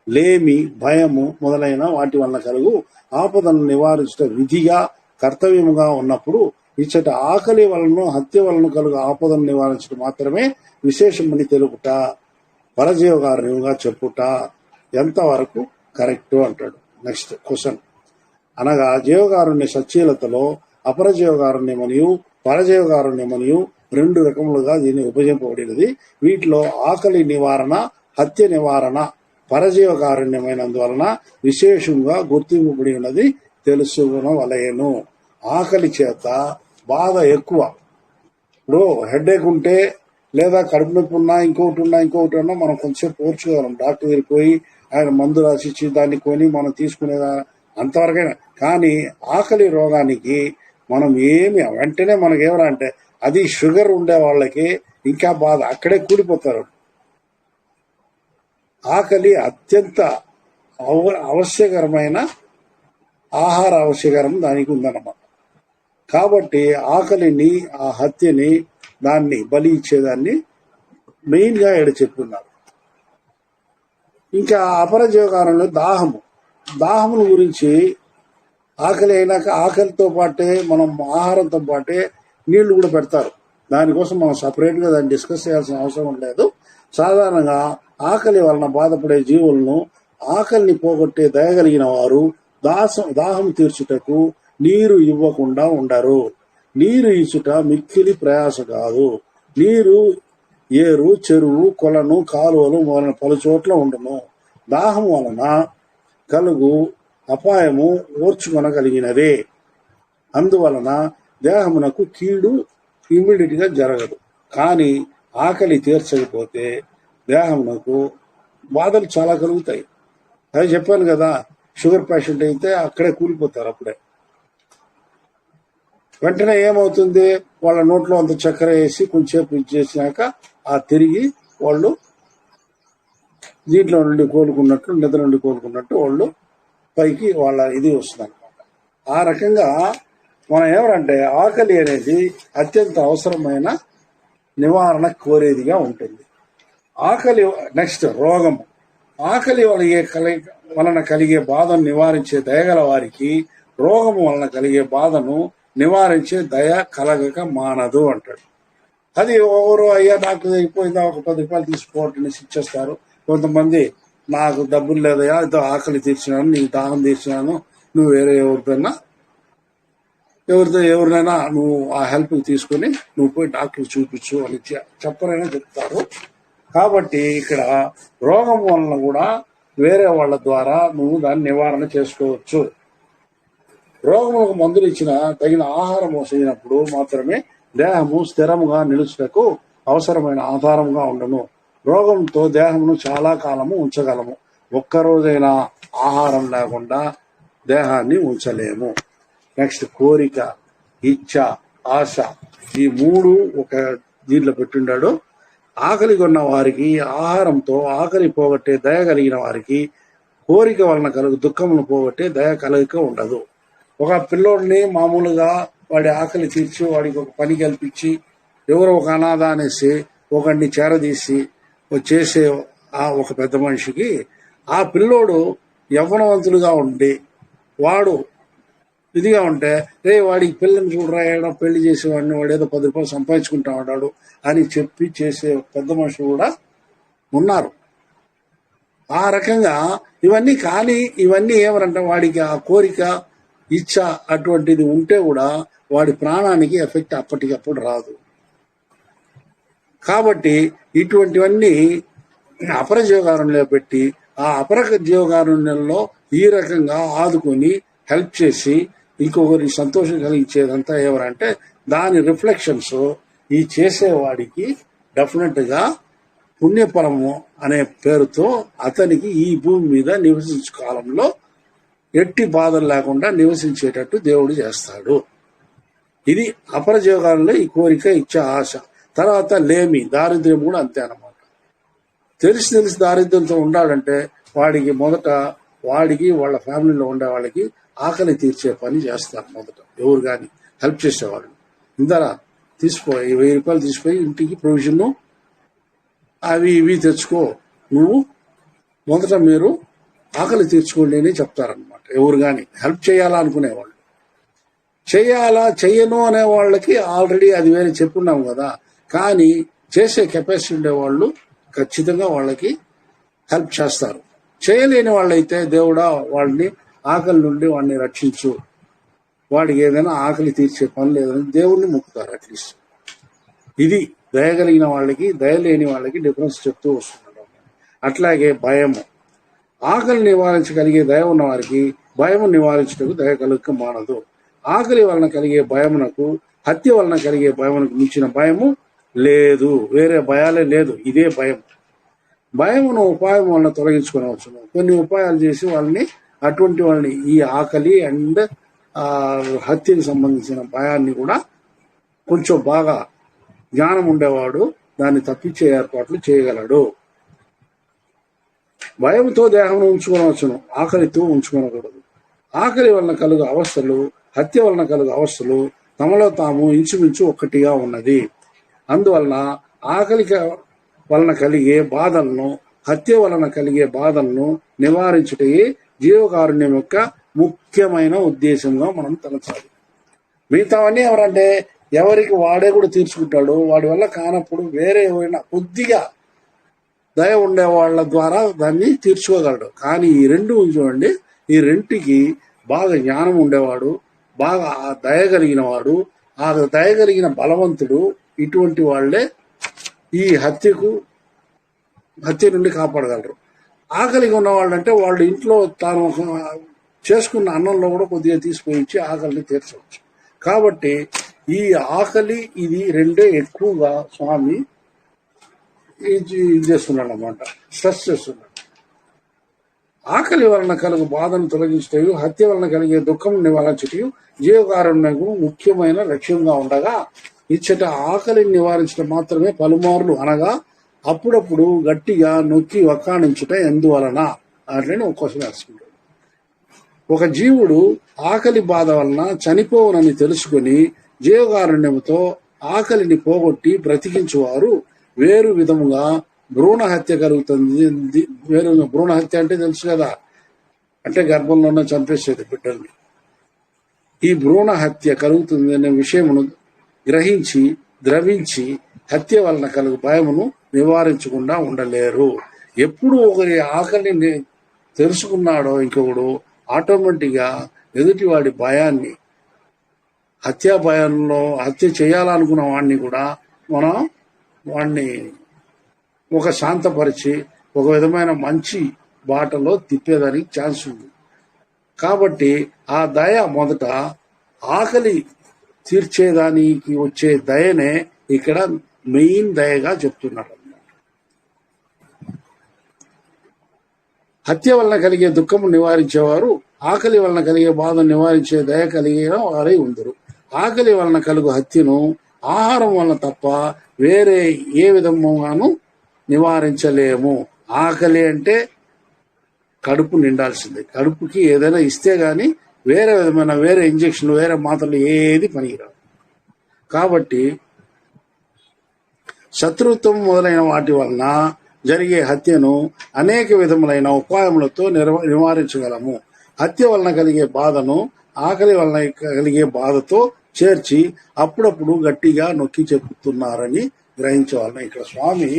లేమి, భయము మొదలైన వాటి వలన కలుగు ఆపదలను నివారించడం విధిగా కర్తవ్యముగా ఉన్నప్పుడు ఇచ్చట ఆకలి వలన హత్య వలన కలుగు ఆపదలను నివారించడం మాత్రమే విశేషమని తెలుపుట, పరజీవకారుణ్యముగా చెప్పుట ఎంతవరకు కరెక్ట్ అంటాడు. Next question. అనగా జీవకారుణ్య సచ్చీలతలో అపరజీవకారుణ్యమనియు పరజీవకారుణ్యమనియు 2 రకములుగా దీన్ని విభజింపబడినది. వీటిలో ఆకలి నివారణ, హత్య నివారణ పరజీవకారుణ్యమైనందువలన విశేషంగా గుర్తింపబడి ఉన్నది తెలుసుకునవలెను. ఆకలి చేత బాధ ఎక్కువ. ఇప్పుడు హెడేక్ ఉంటే లేదా కడుపు నొప్పి ఉన్నా ఇంకొకటి ఉన్నా మనం కొంచెంసేపు ఓర్చుకోగలం. డాక్టర్ దగ్గరికి పోయి ఆయన మందు రాసిచ్చి దాన్ని కొని మనం తీసుకునేదా అంతవరకైనా. కానీ ఆకలి రోగానికి మనం వెంటనే మనకేమరా అంటే అది షుగర్ ఉండే వాళ్ళకి ఇంకా బాధ, అక్కడే కూలిపోతారు. ఆకలి అత్యంత అవశ్యకరమైన ఆహార అవశ్యకరం దానికి ఉందన్నమాట. కాబట్టి ఆకలిని, ఆ హత్యని, దాన్ని బలి ఇచ్చేదాన్ని మెయిన్ గా ఇక్కడ చెప్పున్నారు. ఇంకా అపరజీవకారంలో దాహముల గురించి ఆకలి అయినాక ఆకలితో పాటే మనం ఆహారంతో పాటే నీళ్లు కూడా పెడతారు. దానికోసం మనం సపరేట్ గా దాన్ని డిస్కస్ చేయాల్సిన అవసరం లేదు. సాధారణంగా ఆకలి వలన బాధపడే జీవులను ఆకలిని పోగొట్టే దయగలిగిన వారు దాహం తీర్చుటకు నీరు ఇవ్వకుండా ఉండరు. నీరు ఇచ్చుట మిక్కిలి ప్రయాస కాదు. నీరు ఏరు, చెరువు, కొలను, కాలువలు మొదలైన పలుచోట్ల ఉండును. దాహం వలన కలుగు అపాయము ఓర్చుకొనగలిగినదే. అందువలన దేహమునకు కీడు ఇమ్మీడియట్ గా జరగదు. కానీ ఆకలి తీర్చకపోతే దేహమునకు బాధలు చాలా కలుగుతాయి. అది చెప్పాను కదా, షుగర్ పేషెంట్ అయితే అక్కడే కూలిపోతారు. అప్పుడే వెంటనే ఏమవుతుంది, వాళ్ళ నోట్లో అంత చక్కెర వేసి కొంచెంసేపు ఇచ్చేసినాక తిరిగి వాళ్ళు దీంట్లో నుండి కోలుకున్నట్లు, నిద్ర నుండి కోలుకున్నట్టు వాళ్ళు పైకి వాళ్ళ ఇది వస్తుంది అనమాట. ఆ రకంగా మనం ఏమంటే ఆకలి అనేది అత్యంత అవసరమైన నివారణ కోరేదిగా ఉంటుంది. ఆకలి నెక్స్ట్ రోగము. ఆకలి వలన కలిగే బాధను నివారించే దయగల వారికి రోగము వలన కలిగే బాధను నివారించే దయ కలగక మానదు అంటాడు. అది ఎవరు అయ్యా నాకు అయిపోయిందా ఒక 10 రూపాయలు తీసుకోవటం ఇచ్చేస్తారు. కొంతమంది నాకు డబ్బులు లేదయ్యా, ఆకలి తీర్చినాను, నీకు దాహం తీర్చినాను, నువ్వు వేరే ఎవరినైనా నువ్వు ఆ హెల్ప్ తీసుకుని నువ్వు పోయి డాక్టర్ చూపించు అని చెప్పరైనా చెప్తారు. కాబట్టి ఇక్కడ రోగం వలన కూడా వేరే వాళ్ళ ద్వారా నువ్వు దాన్ని నివారణ చేసుకోవచ్చు. రోగములకు మందులు ఇచ్చిన తగిన ఆహారం వసినప్పుడు మాత్రమే దేహము స్థిరముగా నిలుచుటకు అవసరమైన ఆధారంగా ఉండను. రోగంతో దేహమును చాలా కాలము ఉంచగలము. ఒక్కరోజైనా ఆహారం లేకుండా దేహాన్ని ఉంచలేము. నెక్స్ట్ కోరిక, ఇచ్చ, ఆశ, ఈ 3 ఒక దీంట్లో పెట్టుండాడు. ఆకలి కొన్న వారికి ఆహారంతో ఆకలి పోగొట్టే దయ కలిగిన వారికి కోరిక వలన కలుగు దుఃఖమును పోగొట్టే దయ కలగక ఉండదు. ఒక పిల్లోడిని మామూలుగా వాడి ఆకలి తీర్చి వాడికి ఒక పని కల్పించి ఎవరో ఒక అనాథ అనేసి ఒకడిని చేరదీసి చేసే ఒక పెద్ద మనిషికి ఆ పిల్లోడు యవ్వనవంతులుగా ఉండి వాడు ఇదిగా ఉంటే వాడికి పిల్లని చూడరా, పెళ్లి చేసేవాడిని, వాడు ఏదో 10 రూపాయలు సంపాదించుకుంటా ఉన్నాడు అని చెప్పి చేసే పెద్ద మనుషులు కూడా ఉన్నారు. ఆ రకంగా ఇవన్నీ ఏమరంటే వాడికి ఆ కోరిక, ఇచ్చ అటువంటిది ఉంటే కూడా వాడి ప్రాణానికి ఎఫెక్ట్ అప్పటికప్పుడు రాదు. కాబట్టి ఇటువంటివన్నీ అపర జీవకారుణ్యంలో పెట్టి ఆ అపర జీవకారుణ్యంలో ఈ రకంగా ఆదుకొని హెల్ప్ చేసి ఇంకొకరి సంతోషం కలిగించేదంతా ఎవరంటే దాని రిఫ్లెక్షన్స్ ఈ చేసేవాడికి డెఫినెట్ గా పుణ్యఫలము అనే పేరుతో అతనికి ఈ భూమి మీద నివసించే కాలంలో ఎట్టి బాధలు లేకుండా నివసించేటట్టు దేవుడు చేస్తాడు. ఇది అపర జీవకాలంలో ఈ కోరిక, ఇచ్చే, ఆశ. తర్వాత లేమి, దారిద్ర్యం కూడా అంతే అన్నమాట. తెలిసి దారిద్ర్యంతో ఉండాలంటే వాడికి మొదట వాళ్ళ ఫ్యామిలీలో ఉండే వాళ్ళకి ఆకలి తీర్చే పని చేస్తారు. మొదట ఎవరు కానీ హెల్ప్ చేసేవాళ్ళు ఇందరా తీసిపోయి 1000 రూపాయలు తీసిపోయి ఇంటికి ప్రొవిజన్ అవి ఇవి తెచ్చుకో, నువ్వు మొదట మీరు ఆకలి తీర్చుకోండి అని చెప్తారనమాట. ఎవరు కానీ హెల్ప్ చేయాలా అనుకునేవాళ్ళు. చెయ్యను అనే వాళ్ళకి ఆల్రెడీ అది వేరే చెప్పున్నాం కదా. కానీ చేసే కెపాసిటీ ఉండేవాళ్ళు ఖచ్చితంగా వాళ్ళకి హెల్ప్ చేస్తారు. చేయలేని వాళ్ళైతే దేవుడా వాళ్ళని ఆకలి నుండి వాడిని రక్షించు, వాడికి ఏదైనా ఆకలి తీర్చే పని లేదని దేవుణ్ణి మొక్కుతారు అట్లీస్ట్. ఇది దయగలిగిన వాళ్ళకి, దయలేని వాళ్ళకి డిఫరెన్స్ చెప్తూ వస్తున్నాడు. అట్లాగే భయము. ఆకలి నివారించగలిగే దయ ఉన్న వారికి భయము నివారించటకు దయ కలుగక మానదు. ఆకలి వలన కలిగే భయమునకు, హత్య వలన కలిగే భయమునకు మించిన భయము లేదు. వేరే భయాలే లేదు, ఇదే భయం. భయమును ఉపాయం వలన తొలగించుకోవచ్చు. కొన్ని ఉపాయాలు చేసి అటువంటి వాళ్ళని ఈ ఆకలి అండ్ హత్యకు సంబంధించిన భయాన్ని కూడా కొంచెం బాగా జ్ఞానం ఉండేవాడు దాన్ని తప్పించే ఏర్పాట్లు చేయగలడు. భయంతో దేహంను ఉంచుకోవచ్చును, ఆకలితో ఉంచుకోనకూడదు. ఆకలి వలన కలుగు అవస్థలు, హత్య వలన కలుగు అవస్థలు తమలో తాము ఇంచుమించు ఒక్కటిగా ఉన్నది. అందువలన ఆకలి వలన కలిగే బాధలను, హత్య వలన కలిగే బాధలను నివారించుటే జీవకారుణ్యం యొక్క ముఖ్యమైన ఉద్దేశంగా మనం తలచాలి. మిగతావన్నీ ఎవరంటే ఎవరికి వాడే కూడా తీర్చుకుంటాడు. వాడి వల్ల కానప్పుడు వేరే ఎవరైనా కొద్దిగా దయ ఉండే వాళ్ళ ద్వారా దాన్ని తీర్చుకోగలడు. కానీ ఈ రెండు చూడండి, ఈ రెంటికి బాగా జ్ఞానం ఉండేవాడు, బాగా దయ కలిగిన వాడు, ఆ దయ కలిగిన బలవంతుడు, ఇటువంటి వాళ్లే ఈ హత్య నుండి కాపాడగలరు. ఆకలిగా ఉన్నవాళ్ళు అంటే వాళ్ళు ఇంట్లో తాను చేసుకున్న అన్నంలో కూడా కొద్దిగా తీసుకుని ఇచ్చి ఆకలిని తీర్చవచ్చు. కాబట్టి ఈ ఆకలి ఇది రెండే ఎక్కువగా స్వామి ఇది చేస్తున్నాడు అన్నమాట, స్ట్రెస్ చేస్తున్నాడు. ఆకలి వలన కలుగు బాధను తొలగించటయు, హత్య వలన కలిగే దుఃఖం నివారించటయు జీవకారుణ్యకు ముఖ్యమైన లక్ష్యంగా ఉండగా, ఇచ్చట ఆకలిని నివారించడం మాత్రమే పలుమార్లు అనగా అప్పుడప్పుడు గట్టిగా నొక్కి వక్కాణించుట ఎందువలన అట్లని ఒక క్వశ్చన్ వేసుకుంటాడు. ఒక జీవుడు ఆకలి బాధ వలన చనిపోవనని తెలుసుకుని జీవకారుణ్యముతో ఆకలిని పోగొట్టి బ్రతికించువారు వేరు విధముగా భ్రూణ హత్య కలుగుతుంది. భ్రూణ హత్య అంటే తెలుసు కదా, అంటే గర్భంలోనే చంపేసేది బిడ్డల్ని. ఈ భ్రూణ హత్య కలుగుతుంది అనే విషయమును గ్రహించి ద్రవించి హత్య వలన కలుగు భయమును నివారించకుండా ఉండలేరు. ఎప్పుడు ఒకరి ఆకలిని తెలుసుకున్నాడో ఇంకొకడు ఆటోమేటిక్గా ఎదుటివాడి భయాన్ని, హత్యా భయంలో హత్య చేయాలనుకున్న వాడిని కూడా మనం వాడిని ఒక శాంతపరిచి ఒక విధమైన మంచి బాటలో తిప్పేదానికి ఛాన్స్ ఉంది. కాబట్టి ఆ దయ మొదట ఆకలి తీర్చేదానికి వచ్చే దయనే ఇక్కడ మెయిన్ దయగా చెప్తున్నారు. హత్య వలన కలిగే దుఃఖము నివారించేవారు ఆకలి వలన కలిగే బాధను నివారించే దయ కలిగిన వారై ఉందరు. ఆకలి వలన కలుగు హత్యను ఆహారం వలన తప్ప వేరే ఏ విధముగాను నివారించలేము. ఆకలి అంటే కడుపు నిండాల్సిందే. కడుపుకి ఏదైనా ఇస్తే గాని వేరే విధమైన వేరే ఇంజక్షన్లు వేరే మాత్రలు ఏది పనికిరావు. కాబట్టి శత్రుత్వం మొదలైన వాటి వలన జరిగే హత్యను అనేక విధములైన ఉపాయములతో నివారించగలము. హత్య వలన కలిగే బాధను ఆకలి వలన కలిగే బాధతో చేర్చి అప్పుడప్పుడు గట్టిగా నొక్కి చెప్తున్నారని గ్రహించవాలని ఇక్కడ స్వామి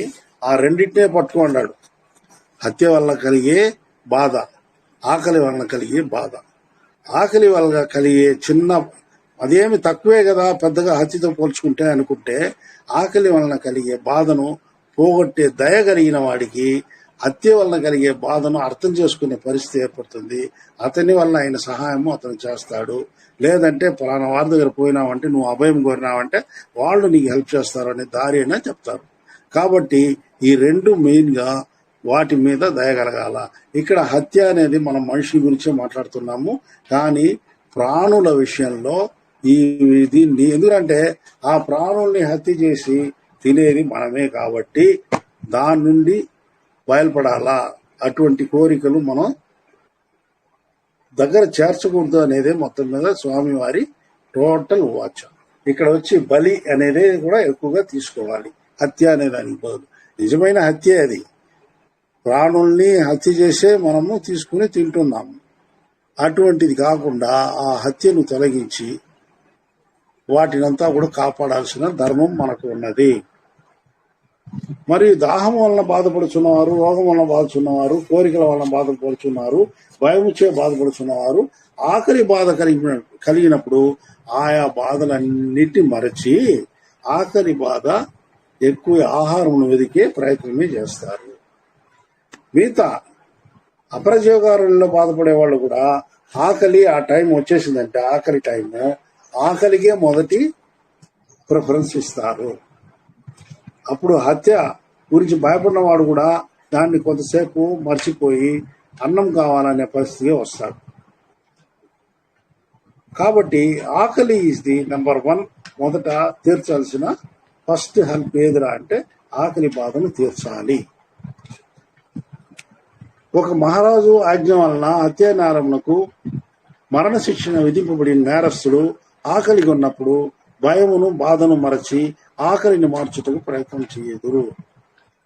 ఆ రెండింటినే పట్టుకున్నాడు. హత్య వలన కలిగే బాధ, ఆకలి వలన కలిగే బాధ. ఆకలి వలన కలిగే చిన్న అదేమి తక్కువే కదా పెద్దగా హత్యతో పోల్చుకుంటే అనుకుంటే, ఆకలి వలన కలిగే బాధను పోగొట్టే దయ కలిగిన వాడికి హత్య వలన కలిగే బాధను అర్థం చేసుకునే పరిస్థితి ఏర్పడుతుంది. అతని వలన ఆయన సహాయము అతను చేస్తాడు. లేదంటే పలానా వారి దగ్గర పోయినావంటే, నువ్వు అభయం కోరినావంటే వాళ్ళు నీకు హెల్ప్ చేస్తారు అనే దారి అయినా చెప్తారు. కాబట్టి ఈ రెండు మెయిన్ గా వాటి మీద దయగలగాల. ఇక్కడ హత్య అనేది మనం మనిషి గురించే మాట్లాడుతున్నాము, కానీ ప్రాణుల విషయంలో దీన్ని ఎందుకంటే ఆ ప్రాణుల్ని హత్య చేసి తినేది మనమే కాబట్టి దాని నుండి బయలుపడాలా. అటువంటి కోరికలు మనం దగ్గర చేర్చకూడదు అనేది మొత్తం మీద స్వామివారి టోటల్ వాచ్. ఇక్కడ వచ్చి బలి అనేది కూడా ఎక్కువగా తీసుకోవాలి. హత్య అనే దానికి బదులు నిజమైన హత్య అది. ప్రాణుల్ని హత్య చేసే మనము తీసుకుని తింటున్నాము. అటువంటిది కాకుండా ఆ హత్యను తొలగించి వాటినంతా కూడా కాపాడాల్సిన ధర్మం మనకు ఉన్నది. మరియు దాహం వలన బాధపడుచున్నవారు, రోగం వలన బాధపడుచున్నవారు, కోరికల వలన బాధపడుచున్నారు, భయముచే బాధపడుచున్నవారు ఆకలి బాధ కలిగినప్పుడు ఆయా బాధలన్నిటి మరచి ఆకలి బాధ ఎక్కువ ఆహారం వెదికే ప్రయత్నమే చేస్తారు. మిగతా అపరజీవకారుల్లో బాధపడే వాళ్ళు కూడా ఆకలి ఆ టైం వచ్చేసిందంటే ఆకలి టైము ఆకలికే మొదటి ప్రిఫరెన్స్ ఇస్తారు. అప్పుడు హత్య గురించి భయపడిన వాడు కూడా దాన్ని కొంతసేపు మర్చిపోయి అన్నం కావాలనే పరిస్థితికి వస్తాడు. కాబట్టి ఆకలి ఈజ్ ది నెంబర్ 1 మొదట తీర్చాల్సిన ఫస్ట్ హెల్ప్ ఏదిరా అంటే ఆకలి బాధను తీర్చాలి. ఒక మహారాజు ఆజ్ఞ వలన హత్యా నేరమునకు మరణశిక్షణ విధింపబడిన నేరస్తుడు ఆకలిగా ఉన్నప్పుడు భయమును బాధను మరచి ఆకలిని మార్చుటకు ప్రయత్నం చేయదురు.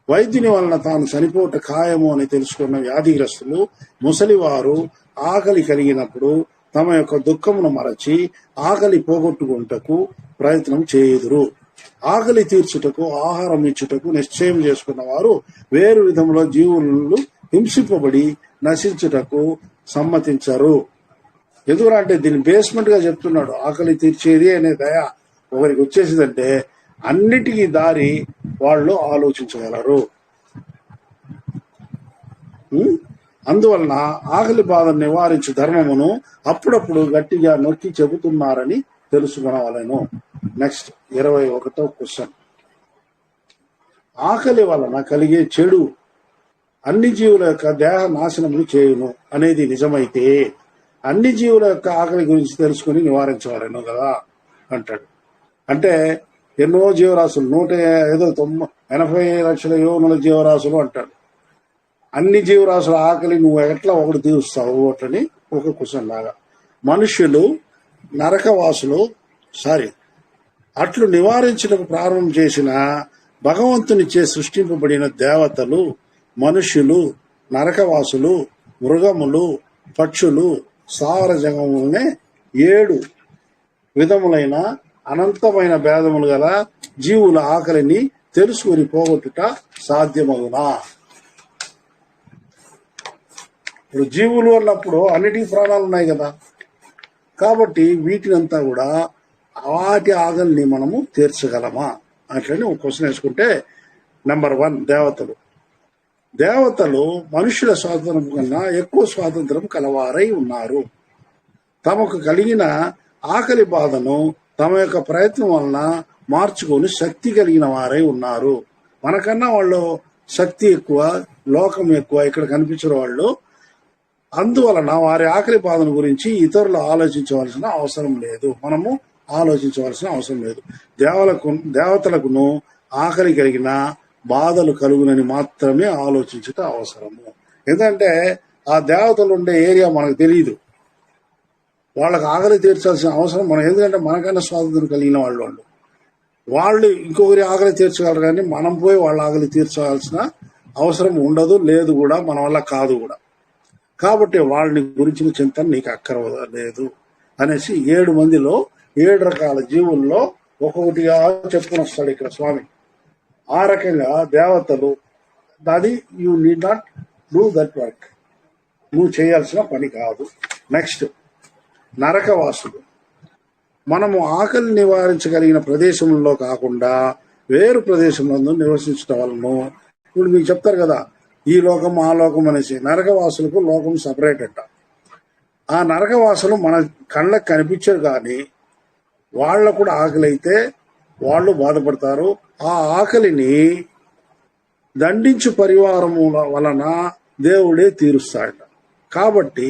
వైద్యుని వలన తాను చనిపోట ఖాయము అని తెలుసుకున్న వ్యాధిగ్రస్తులు ముసలివారు ఆకలి కలిగినప్పుడు తమ యొక్క దుఃఖమును మరచి ఆకలి పోగొట్టుకుంటకు ప్రయత్నం చేయుదురు. ఆకలి తీర్చుటకు ఆహారం ఇచ్చుటకు నిశ్చయం చేసుకున్న వారు వేరు విధంలో జీవులు హింసింపబడి నశించుటకు సమ్మతించరు. ఎందుకంటే దీన్ని బేస్మెంట్ గా చెప్తున్నాడు. ఆకలి తీర్చేది అనే దయ ఒకరికి వచ్చేసిందంటే అన్నిటికీ దారి వాళ్ళు ఆలోచించగలరు. అందువలన ఆకలి బాధను నివారించు ధర్మమును అప్పుడప్పుడు గట్టిగా నొక్కి చెబుతున్నారని తెలుసుకునవలెను. నెక్స్ట్ 21వ క్వశ్చన్. ఆకలి వలన కలిగే చెడు అన్ని జీవుల యొక్క దేహ నాశనములు చేయును అనేది నిజమైతే అన్ని జీవుల యొక్క ఆకలి గురించి తెలుసుకుని నివారించవలెను కదా అంటాడు. అంటే ఎన్నో జీవరాశులు 180 లక్షల యోనుల జీవరాశులు అంటాడు. అన్ని జీవరాశుల ఆకలి నువ్వు ఎట్లా ఒకటి తీరుస్తావు అట్లని ఒక క్వశ్చన్ లాగా. మనుష్యులు నరకవాసులు అట్లు నివారించడానికి ప్రారంభం చేసిన భగవంతునిచే సృష్టింపబడిన దేవతలు, మనుష్యులు, నరకవాసులు, మృగములు, పక్షులు, స్థావర జగములనే 7 విధములైన అనంతమైన భేదములు గల జీవుల ఆకలిని తెలుసుకుని పోగొట్టుట సాధ్యమగునా? ఇప్పుడు జీవులు అన్నప్పుడు అన్నిటికీ ప్రాణాలు ఉన్నాయి కదా, కాబట్టి వీటినంతా కూడా వాటి ఆకలిని మనము తీర్చగలమా అట్లని ఒక క్వశ్చన్ వేసుకుంటే, నెంబర్ 1 దేవతలు మనుషుల స్వాతంత్రం కన్నా ఎక్కువ స్వాతంత్రం కలవారై ఉన్నారు. తమకు కలిగిన ఆకలి బాధను తమ యొక్క ప్రయత్నం వలన మార్చుకొని శక్తి కలిగిన వారై ఉన్నారు. మనకన్నా వాళ్ళు శక్తి ఎక్కువ, లోకం ఎక్కువ ఇక్కడ కనిపించిన వాళ్ళు. అందువలన వారి ఆకలి బాధను గురించి ఇతరులు ఆలోచించవలసిన అవసరం లేదు, మనము ఆలోచించవలసిన అవసరం లేదు. దేవతలకును ఆకలి కలిగిన బాధలు కలుగునని మాత్రమే ఆలోచించుట అవసరము. ఎందుకంటే ఆ దేవతలు ఉండే ఏరియా మనకు తెలియదు, వాళ్ళకి ఆకలి తీర్చాల్సిన అవసరం మనం, ఎందుకంటే మనకన్నా స్వాతంత్రం కలిగిన వాళ్ళు ఇంకొకరి ఆకలి తీర్చగలరు, కానీ మనం పోయి వాళ్ళ ఆకలి తీర్చాల్సిన అవసరం ఉండదు, లేదు కూడా, మన వల్ల కాదు కూడా. కాబట్టి వాళ్ళని గురించిన చింతన నీకు అక్కర్లేదు అనేసి 7 మందిలో 7 రకాల జీవుల్లో ఒక్కొక్కటిగా చెప్పుకుని వస్తాడు ఇక్కడ స్వామి. ఆ రకంగా దేవతలు, అది you need not do that work, నువ్వు చేయాల్సిన పని కాదు. నెక్స్ట్ నరకవాసులు. మనము ఆకలి నివారించగలిగిన ప్రదేశంలో కాకుండా వేరు ప్రదేశంలో నివసించడం వలన, ఇప్పుడు మీకు చెప్తారు కదా ఈ లోకం ఆ లోకం అనేసి, నరకవాసులకు లోకం సపరేట్ అంట. ఆ నరకవాసులు మన కళ్ళకు కనిపించరు, కానీ వాళ్ళకు కూడా ఆకలి అయితే వాళ్ళు బాధపడతారు. ఆ ఆకలిని దండించు పరివారము వలన దేవుడే తీరుస్తాడట. కాబట్టి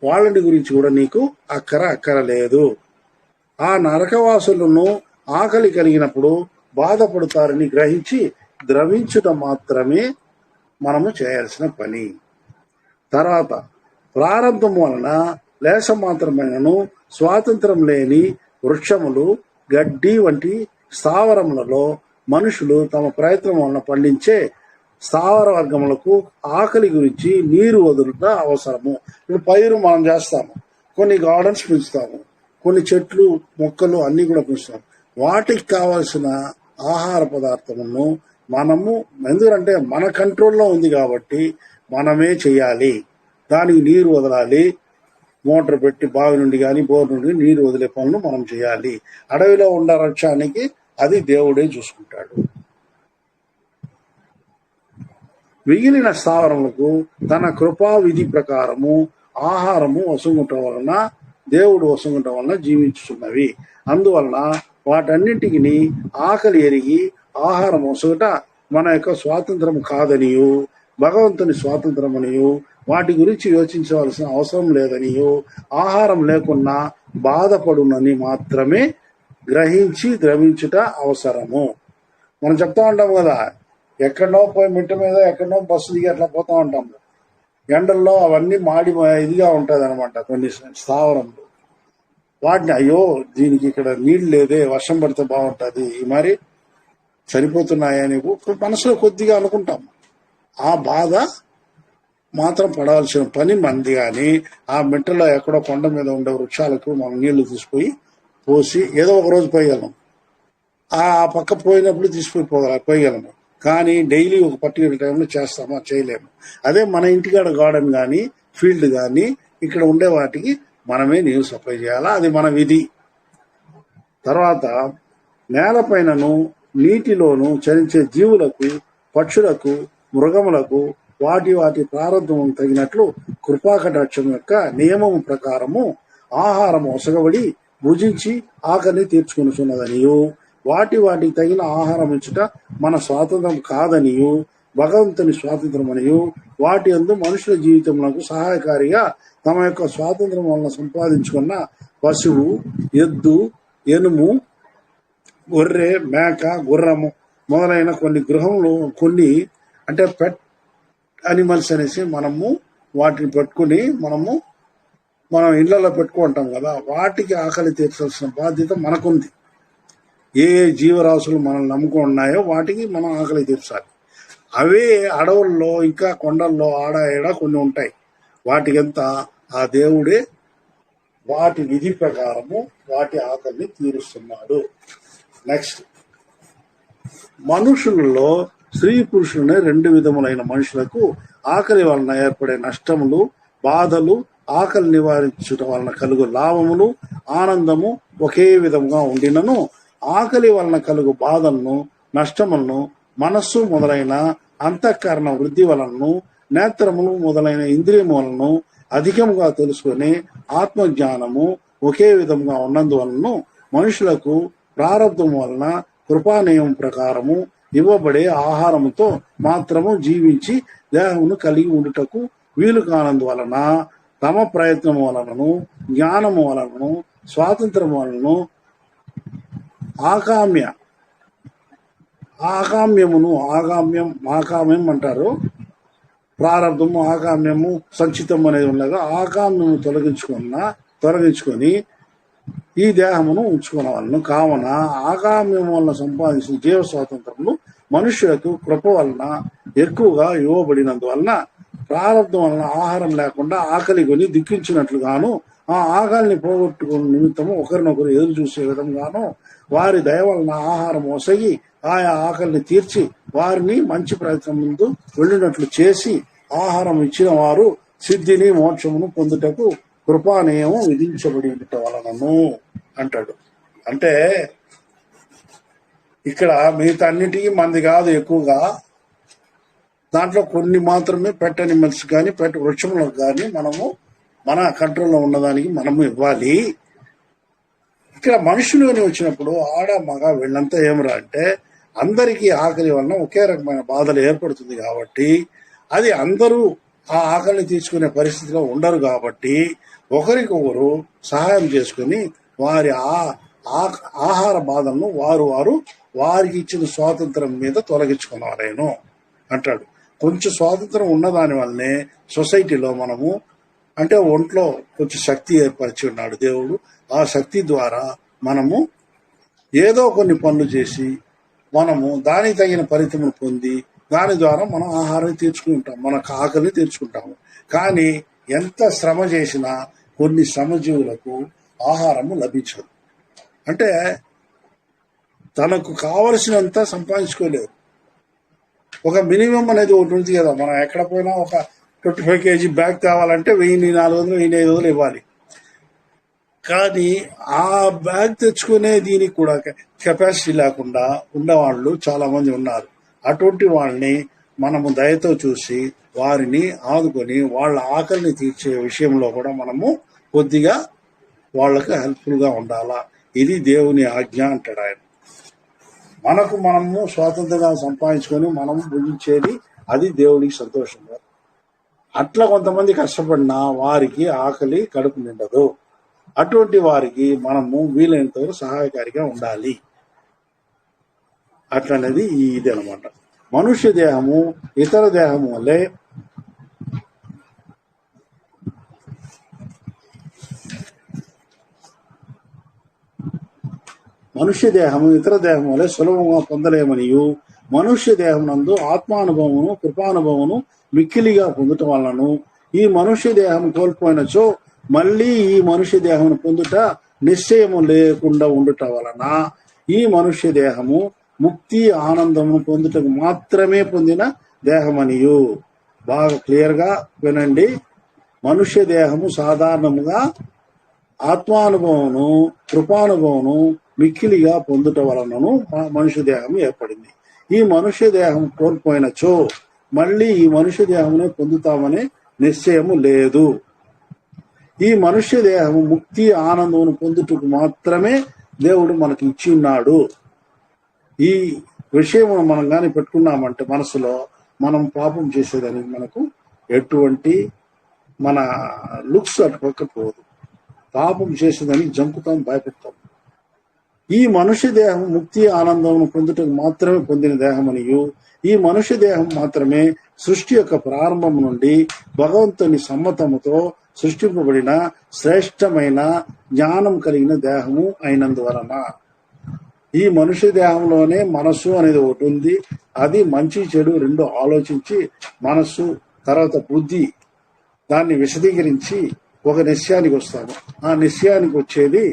వాళ్ళని గురించి కూడా నీకు అక్కరలేదు. ఆ నరకవాసులను ఆకలి కలిగినప్పుడు బాధపడతారని గ్రహించి ద్రవించుట మాత్రమే మనము చేయాల్సిన పని. తర్వాత ప్రారంభం వలన లేశ మాత్రమైనను స్వాతంత్రం లేని వృక్షములు, గడ్డి వంటి స్థావరములలో మనుషులు తమ ప్రయత్నం వలన పండించే స్థావర వర్గములకు ఆకలి గురించి నీరు వదులుట అవసరము. ఇప్పుడు పైరు మనం చేస్తాము, కొన్ని గార్డెన్స్ పెంచుతాము, కొన్ని చెట్లు మొక్కలు అన్ని కూడా పెంచుతాము. వాటికి కావాల్సిన ఆహార పదార్థములను మనము, ఎందుకంటే మన కంట్రోల్లో ఉంది కాబట్టి మనమే చెయ్యాలి. దానికి నీరు వదలాలి, మోటార్ పెట్టి బావి నుండి కానీ బోర్ నుండి నీరు వదిలే పనులు మనం చేయాలి. అడవిలో ఉండే వృక్షానికి అది దేవుడే చూసుకుంటాడు. మిగిలిన స్థావరములకు తన కృపా విధి ప్రకారము ఆహారము వసుగుటం వలన, దేవుడు వసుగుటం వలన జీవించుతున్నవి. అందువలన వాటన్నింటికి ఆకలి ఎరిగి ఆహారం వసుగుట మన యొక్క స్వాతంత్రం కాదనియు, భగవంతుని స్వాతంత్రమనియు, వాటి గురించి యోచించవలసిన అవసరం లేదనియు, ఆహారం లేకున్నా బాధపడునని మాత్రమే గ్రహించి ద్రవించుట అవసరము. మనం చెప్తా ఉంటాం కదా, ఎక్కడో పోయి మిట్ట మీద ఎక్కడో బస్సు దిగి అట్లా పోతా ఉంటాము. ఎండల్లో అవన్నీ మాడి ఇదిగా ఉంటుంది అనమాట కొన్ని స్థావరంలో. వాటిని అయ్యో దీనికి ఇక్కడ నీళ్ళు లేదే, వర్షం పడితే బాగుంటుంది, ఈ మరి సరిపోతున్నాయని మనసులో కొద్దిగా అనుకుంటాం. ఆ బాధ మాత్రం పడాల్సిన పని మంది. కానీ ఆ మిట్టలో ఎక్కడో కొండ మీద ఉండే వృక్షాలకు మనం నీళ్లు తీసుకుపోయి పోసి ఏదో ఒక రోజు పోయగలం. ఆ పక్క పోయినప్పుడు పోయగలము. కానీ డైలీ ఒక పర్టికులర్ టైంలో చేస్తామా? చేయలేము. అదే మన ఇంటికాడ గార్డెన్ కానీ ఫీల్డ్ కానీ ఇక్కడ ఉండే వాటికి మనమే నీరు సప్లై చేయాలా, అది మన విధి. తర్వాత నేలపైనను నీటిలోను చరించే జీవులకు, పక్షులకు, మృగములకు వాటి వాటి ప్రారంభం తగినట్లు కృపాకటాక్షం యొక్క నియమము ప్రకారము ఆహారం ఒసగబడి భుజించి ఆకలిని తీర్చుకొనుచున్నదనియు, వాటికి తగిన ఆహారం ఇచ్చుట మన స్వాతంత్రం కాదనియు, భగవంతుని స్వాతంత్రం అనియు, వాటి యందు మనుషుల జీవితములకు సహాయకారిగా తమ యొక్క స్వాతంత్రం వలన సంపాదించుకున్న పశువు, ఎద్దు, ఎనుము, గొర్రె, మేక, గుర్రము మొదలైన కొన్ని అంటే పెట్ అనిమల్స్ అనేసి మనము వాటిని పెట్టుకుని మనం ఇళ్లలో పెట్టుకుంటాం కదా, వాటికి ఆకలి తీర్చాల్సిన బాధ్యత మనకుంది. ఏ జీవరాశులు మనల్ని నమ్ముకొని ఉన్నాయో వాటికి మనం ఆకలి తీర్చాలి. అవే అడవుల్లో ఇంకా కొండల్లో ఆడ కొన్ని ఉంటాయి. వాటికంతా ఆ దేవుడే వాటి విధి ప్రకారము వాటి ఆకలిని తీరుస్తున్నాడు. నెక్స్ట్, మనుషులలో స్త్రీ పురుషులనే 2 విధములైన మనుషులకు ఆకలి వలన ఏర్పడే నష్టములు, బాధలు, ఆకలి నివారించుట వలన కలుగు లాభములు, ఆనందము ఒకే విధముగా ఉండినను ఆకలి వలన కలుగు బాధలను, నష్టములను మనస్సు మొదలైన అంతఃకరణ వృద్ధి వలనను, నేత్రములు మొదలైన ఇంద్రియములను అధికముగా తెలుసుకుని ఆత్మజ్ఞానము ఒకే విధముగా ఉన్నందువలన మనుషులకు ప్రారంధం వలన కృపానియమం ప్రకారము ఇవ్వబడే ఆహారముతో మాత్రము జీవించి దేహమును కలిగి ఉండుటకు వీలు కానందువలన తమ ప్రయత్నం వలనను, జ్ఞానము వలనను, స్వాతంత్రం వలనను ఆకామ్యం అంటారు. ప్రారంధము, ఆకామ్యము, సంచితం అనేది ఉండగా ఆకామ్యము తొలగించుకొని ఈ దేహమును ఉంచుకునవలను. కావున ఆకామ్యం వలన సంపాదించిన జీవ స్వాతంత్రములు మనుష్యులకు కృప వలన ఎక్కువగా ఇవ్వబడినందువలన ప్రారంధం వలన ఆహారం లేకుండా ఆకలి కొని దిక్కించినట్లుగాను, ఆ ఆకలిని పోగొట్టుకున్న నిమిత్తము ఒకరినొకరు ఎదురు చూసే విధంగాను వారి దయ వలన ఆహారం ఒసగి ఆయా ఆకలిని తీర్చి వారిని మంచి ప్రయత్నం ముందు వెళ్ళినట్లు చేసి ఆహారం ఇచ్చిన వారు సిద్ధిని మోక్షమును పొందుటకు కృపానియమం విధించబడి వలనను అంటాడు. అంటే ఇక్కడ మిగతా అన్నిటికీ మంది కాదు ఎక్కువగా, దాంట్లో కొన్ని మాత్రమే పెట్ అనిమల్స్ కానీ పెట్ వృక్షములకు కానీ మన కంట్రోల్లో ఉన్నదానికి మనము ఇవ్వాలి. ఇక్కడ మనుషులు అని వచ్చినప్పుడు ఆడ మగ వీళ్ళంతా ఏమరా అంటే అందరికీ ఆకలి వలన ఒకే రకమైన బాధలు ఏర్పడుతుంది కాబట్టి, అది అందరూ ఆ ఆకలిని తీసుకునే పరిస్థితిలో ఉండరు కాబట్టి ఒకరికొకరు సహాయం చేసుకుని వారి ఆహార బాధలను వారికి ఇచ్చిన స్వాతంత్రం మీద తొలగించుకున్నారేను అంటాడు. కొంచెం స్వాతంత్రం ఉన్నదాని వల్లనే సొసైటీలో మనము అంటే ఒంట్లో కొంచెం శక్తి ఏర్పరిచి ఉన్నాడు దేవుడు. ఆ శక్తి ద్వారా మనము ఏదో కొన్ని పనులు చేసి మనము దానికి తగిన ఫలితమును పొంది దాని ద్వారా మనం ఆహారం తీర్చుకుంటాం, మన ఆకలిని తీర్చుకుంటాము. కానీ ఎంత శ్రమ చేసినా కొన్ని శ్రమజీవులకు ఆహారము లభించదు. అంటే తనకు కావలసినంత సంపాదించుకోలేదు. ఒక మినిమం అనేది ఒకటి ఉంది కదా, మనం ఎక్కడ పోయినా ఒక 25 kg బ్యాగ్ కావాలంటే 1400, 1500 ఇవ్వాలి. కానీ ఆ బ్యాగ్ తెచ్చుకునే దీనికి కూడా కెపాసిటీ లేకుండా ఉన్నవాళ్ళు చాలా మంది ఉన్నారు. అటువంటి వాళ్ళని మనము దయతో చూసి వారిని ఆదుకొని వాళ్ళ ఆకలిని తీర్చే విషయంలో కూడా మనము కొద్దిగా వాళ్ళకు హెల్ప్ఫుల్ గా ఉండాలా. ఇది దేవుని ఆజ్ఞ అంటాడు ఆయన. మనము స్వాతంత్రంగా సంపాదించుకొని మనము భుజించేది అది దేవుడికి సంతోషంగా. అట్లా కొంతమంది కష్టపడినా వారికి ఆకలి కడుపు నిండదు. అటువంటి వారికి మనము వీలైనంత సహాయకారిగా ఉండాలి. అట్లనేది ఇది అనమాట. మనుష్య దేహము ఇతర దేహము వల్లే ఇతర దేహం వలె సులభంగా పొందలేమనియు, మనుష్య దేహం నందు ఆత్మానుభవమును కృపానుభవమును మిక్కిలిగా పొందుట వలనను ఈ మనుష్య దేహం కోల్పోయినచో మళ్ళీ ఈ మనుష్య దేహమును పొందుట నిశ్చయము లేకుండా ఉండుట వలన ఈ మనుష్య దేహము ముక్తి ఆనందమును పొందుటకు మాత్రమే పొందిన దేహమనియు. బాగా క్లియర్ గా వినండి. మనుష్య దేహము సాధారణముగా ఆత్మానుభవమును కృపానుభవమును మిక్కిలిగా పొందుట వలనను మనుష్య దేహం ఏర్పడింది. ఈ మనుష్య దేహం కోల్పోయినచో మళ్ళీ ఈ మనుష్య దేహమునే పొందుతామనే నిశ్చయము లేదు. ఈ మనుష్య దేహము ముక్తి ఆనందమును పొందుటకు మాత్రమే దేవుడు మనకి ఇచ్చి ఉన్నాడు. ఈ విషయం మనం కానీ పెట్టుకున్నామంటే మనసులో, మనం పాపం చేసేదానికి మనకు ఎటువంటి మన లుక్స్ అటుపక్కపోదు. పాపం చేసేదానికి జంకుతాం, భయపెడతాం. ఈ మనుష్య దేహం ముక్తి ఆనందమును పొందుటకు మాత్రమే పొందిన దేహమనియు, ఈ మనుష్య దేహం మాత్రమే సృష్టి యొక్క ప్రారంభం నుండి భగవంతుని సమ్మతముతో సృష్టింపబడిన శ్రేష్టమైన జ్ఞానం కలిగిన దేహము అయినందువలన. ఈ మనుష్య దేహంలోనే మనస్సు అనేది ఒకటి ఉంది. అది మంచి చెడు రెండు ఆలోచించి మనస్సు, తర్వాత బుద్ధి దాన్ని విశదీకరించి ఒక నిశ్చయానికి వస్తాము. ఆ నిశ్చయానికి వచ్చేది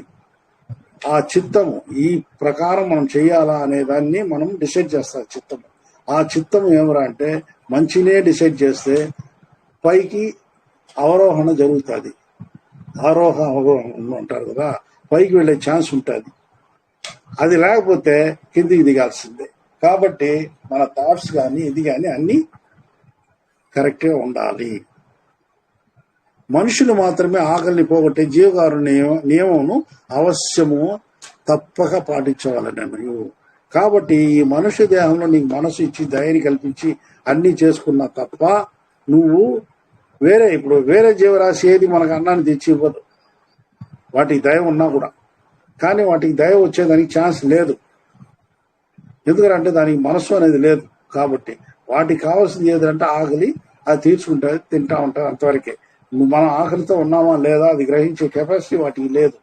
ఆ చిత్తము. ఈ ప్రకారం మనం చేయాలా అనే దాన్ని మనం డిసైడ్ చేస్తాం చిత్తము. ఆ చిత్తము ఏమరా అంటే మంచినే డిసైడ్ చేస్తే పైకి అవరోహణ జరుగుతుంది. అవరోహణ అంటారు కదా, పైకి వెళ్ళే ఛాన్స్ ఉంటుంది. అది లేకపోతే కిందికి దిగాల్సిందే. కాబట్టి మన థాట్స్ కానీ ఇది కానీ అన్ని కరెక్ట్గా ఉండాలి. మనుషులు మాత్రమే ఆకలిని పోగొట్టే జీవకారుణ్య నియమమును అవశ్యము తప్పక పాటించవాలని. కాబట్టి ఈ మనుష్య దేహంలో నీకు మనసు ఇచ్చి దయని కల్పించి అన్ని చేసుకున్నా తప్ప నువ్వు ఇప్పుడు వేరే జీవరాశి ఏది మనకు అన్నాన్ని తెచ్చి ఇవ్వదు. వాటికి దయ ఉన్నా కూడా, కానీ వాటికి దయ వచ్చేదానికి ఛాన్స్ లేదు. ఎందుకంటే దానికి మనస్సు అనేది లేదు. కాబట్టి వాటికి కావాల్సింది ఏదంటే ఆకలి, అది తీర్చుకుంటుంది, తింటా ఉంటారు, అంతవరకే. మనం ఆకలితో ఉన్నామా లేదా అది గ్రహించే కెపాసిటీ వాటికి లేదు,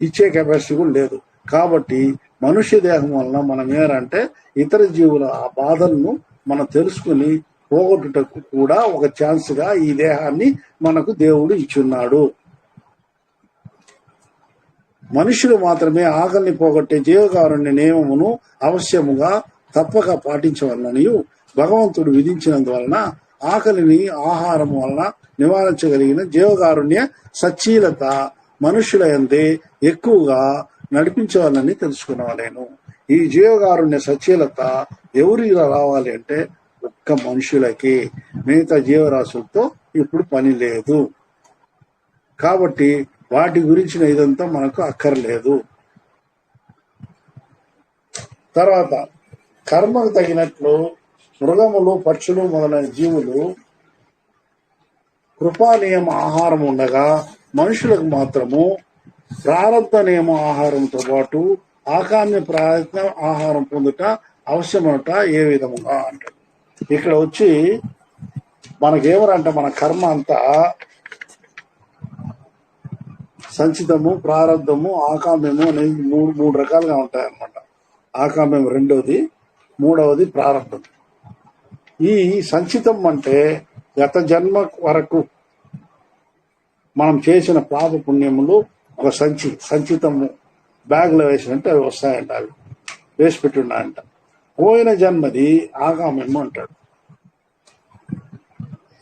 ఇచ్చే కెపాసిటీ కూడా లేదు. కాబట్టి మనుష్య దేహం వలన మనం ఏంటంటే ఇతర జీవుల ఆ బాధలను మనం తెలుసుకుని పోగొట్టుటకు కూడా ఒక ఛాన్స్ గా ఈ దేహాన్ని మనకు దేవుడు ఇచ్చున్నాడు. మనుషులు మాత్రమే ఆకలిని పోగొట్టే జీవకారుణ్య నియమమును అవశ్యముగా తప్పక పాటించవలనని భగవంతుడు విధించినందువలన ఆకలిని ఆహారం వలన నివారించగలిగిన జీవకారుణ్య సచ్చీలత మనుషుల యందే ఎక్కువగా నడిపించవాలని తెలుసుకునవలేను. ఈ జీవకారుణ్య సచ్చీలత ఎవరికి రావాలి అంటే ఒక్క మనుషులకి, మిగతా జీవరాశులతో ఇప్పుడు పని లేదు. కాబట్టి వాటి గురించిన ఇదంతా మనకు అక్కర్లేదు. తర్వాత కర్మకు తగినట్లు మృగములు, పక్షులు మొదలైన జీవులు కృపా నియమ ఆహారం ఉండగా మనుషులకు మాత్రము ప్రారంభ నియమ ఆహారంతో పాటు ఆకామ్య ప్రయత్న ఆహారం పొందుట అవసరమట. ఏ విధముగా అంటారు ఇక్కడ వచ్చి మనకేమరంటే మన కర్మ అంతా సంచితము, ప్రారంధము, ఆకామ్యము అనేది మూడు రకాలుగా ఉంటాయి అన్నమాట. ఆకామ్యం రెండోది, మూడవది ప్రారంభం. ఈ సంచితం అంటే గత జన్మ వరకు మనం చేసిన పాప పుణ్యములు ఒక సంచితము బ్యాగ్లో వేసినట్టు అవి వస్తాయంట, అవి వేసి పెట్టున్నాయంట. పోయిన జన్మది ఆకామ్యము అంటాడు.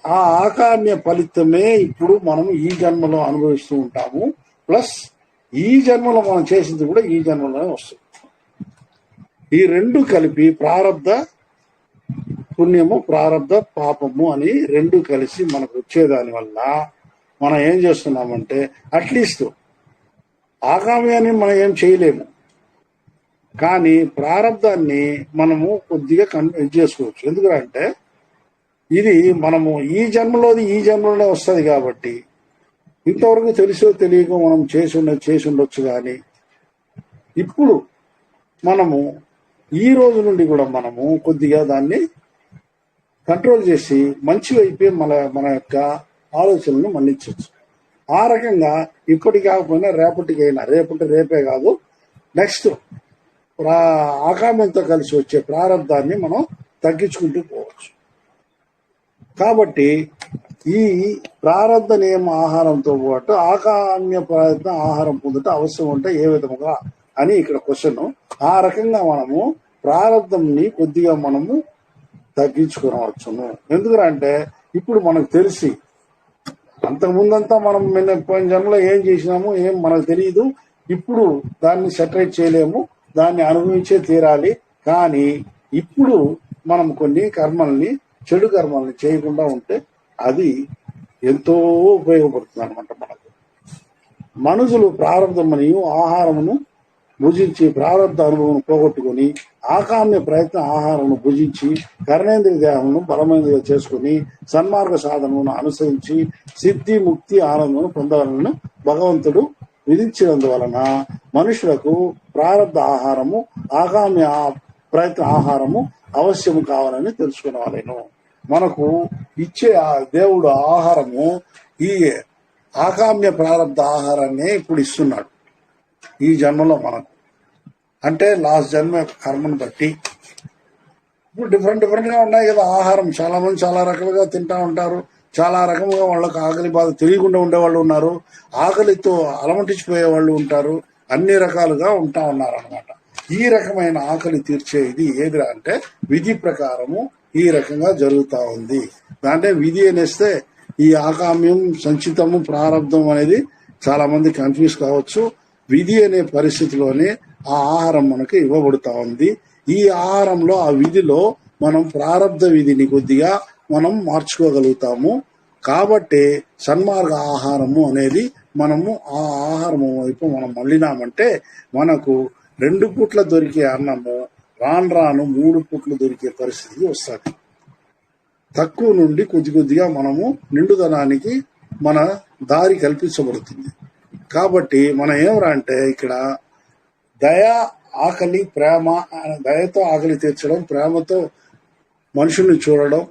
ఆ ఆకామ్య ఫలితమే ఇప్పుడు మనం ఈ జన్మలో అనుభవిస్తూ ఉంటాము. ప్లస్ ఈ జన్మలో మనం చేసింది కూడా ఈ జన్మలోనే వస్తుంది. ఈ రెండు కలిపి ప్రారబ్ధ పుణ్యము, ప్రారబ్ధ పాపము అని రెండు కలిసి మనకు వచ్చేదాని వల్ల మనం ఏం చేస్తున్నామంటే అట్లీస్ట్ ఆకామ్యాన్ని మనం ఏం చేయలేము, కానీ ప్రారబ్ధాన్ని మనము కొద్దిగా చేసుకోవచ్చు. ఎందుకంటే ఇది మనము ఈ జన్మలోనే వస్తుంది కాబట్టి ఇంతవరకు తెలుసో తెలియకో మనం చేసి ఉండొచ్చు. కానీ ఇప్పుడు మనము ఈ రోజు నుండి కూడా మనము కొద్దిగా దాన్ని కంట్రోల్ చేసి మంచి వైపే మన యొక్క ఆలోచనలను మన్నించవచ్చు. ఆ రకంగా ఇప్పటి కాకపోయినా రేపే కాదు, నెక్స్ట్ ఆకామ్యంతో కలిసి వచ్చే ప్రారంధాన్ని మనం తగ్గించుకుంటూ పోవచ్చు. కాబట్టి ఈ ప్రారంధ నియమ ఆహారంతో పాటు ఆకామ్య ప్రయత్న ఆహారం పొందుట అవసరం ఉంటే ఏ విధముగా అని ఇక్కడ క్వశ్చన్. ఆ రకంగా మనము ప్రారంధంని కొద్దిగా మనము తగ్గించుకోవచ్చును. ఎందుకంటే ఇప్పుడు మనకు తెలిసి, అంతకుముందంతా మనం పోయిన జన్మలో ఏం చేసినాము ఏం మనకు తెలియదు. ఇప్పుడు దాన్ని సెటరేట్ చేయలేము, దాన్ని అనుభవించే తీరాలి. కానీ ఇప్పుడు మనం కొన్ని కర్మల్ని, చెడు కర్మల్ని చేయకుండా ఉంటే అది ఎంతో ఉపయోగపడుతుంది అనమాట. మనకు మనుషులు ప్రారంభమనియు ఆహారమును భుజించి ప్రారంభ అనుభవం పోగొట్టుకుని ఆకామ్య ప్రయత్న ఆహారమును భుజించి కర్ణేంద్రియ దేహమును బలమైనదిగా చేసుకుని సన్మార్గ సాధనను అనుసరించి సిద్ధి ముక్తి ఆనందమును పొందవలను భగవంతుడు విధించినందువలన మనుషులకు ప్రారంభ ఆహారము ఆకామ్య ప్రయత్న ఆహారము అవశ్యము కావాలని తెలుసుకునేవాళ్ళను. మనకు ఇచ్చే దేవుడు ఆహారము ఈ ఆకామ్య ప్రారంభ ఆహారాన్ని ఇప్పుడు ఇస్తున్నాడు ఈ జన్మలో మనకు. అంటే లాస్ట్ జన్మ యొక్క కర్మను బట్టి ఇప్పుడు డిఫరెంట్ గా ఉన్నాయి కదా ఆహారం. చాలా మంది చాలా రకాలుగా తింటా ఉంటారు, చాలా రకముగా వాళ్ళకి ఆకలి బాధ తెలియకుండా ఉండేవాళ్ళు ఉన్నారు, ఆకలితో అలమటించిపోయే వాళ్ళు ఉంటారు, అన్ని రకాలుగా ఉంటా ఉన్నారు అనమాట. ఈ రకమైన ఆకలి తీర్చేది ఏదిరా అంటే విధి ప్రకారము ఈ రకంగా జరుగుతా ఉంది. దాంట్లో విధి అనేస్తే ఈ ఆకామ్యం సంచితము ప్రారంధం అనేది చాలా మంది కన్ఫ్యూజ్ కావచ్చు. విధి అనే పరిస్థితిలోనే ఆ ఆహారం మనకు ఇవ్వబడుతా ఉంది. ఈ ఆహారంలో ఆ విధిలో మనం ప్రారంధ విధిని కొద్దిగా మనం మార్చుకోగలుగుతాము. కాబట్టి సన్మార్గ ఆహారము అనేది మనము ఆ ఆహారము వైపు మనం మళ్ళినామంటే మనకు 2 పూట్ల దొరికే అన్నము రాను 3 పూట్లు దొరికే పరిస్థితి వస్తుంది. తక్కువ నుండి కొద్దిగా మనము నిండుదనానికి మన దారి కల్పించబడుతుంది. కాబట్టి మనం ఏమరా అంటే ఇక్కడ దయ, ఆకలి, ప్రేమ, దయతో ఆకలి తీర్చడం, ప్రేమతో మనుషుల్ని చూడడం,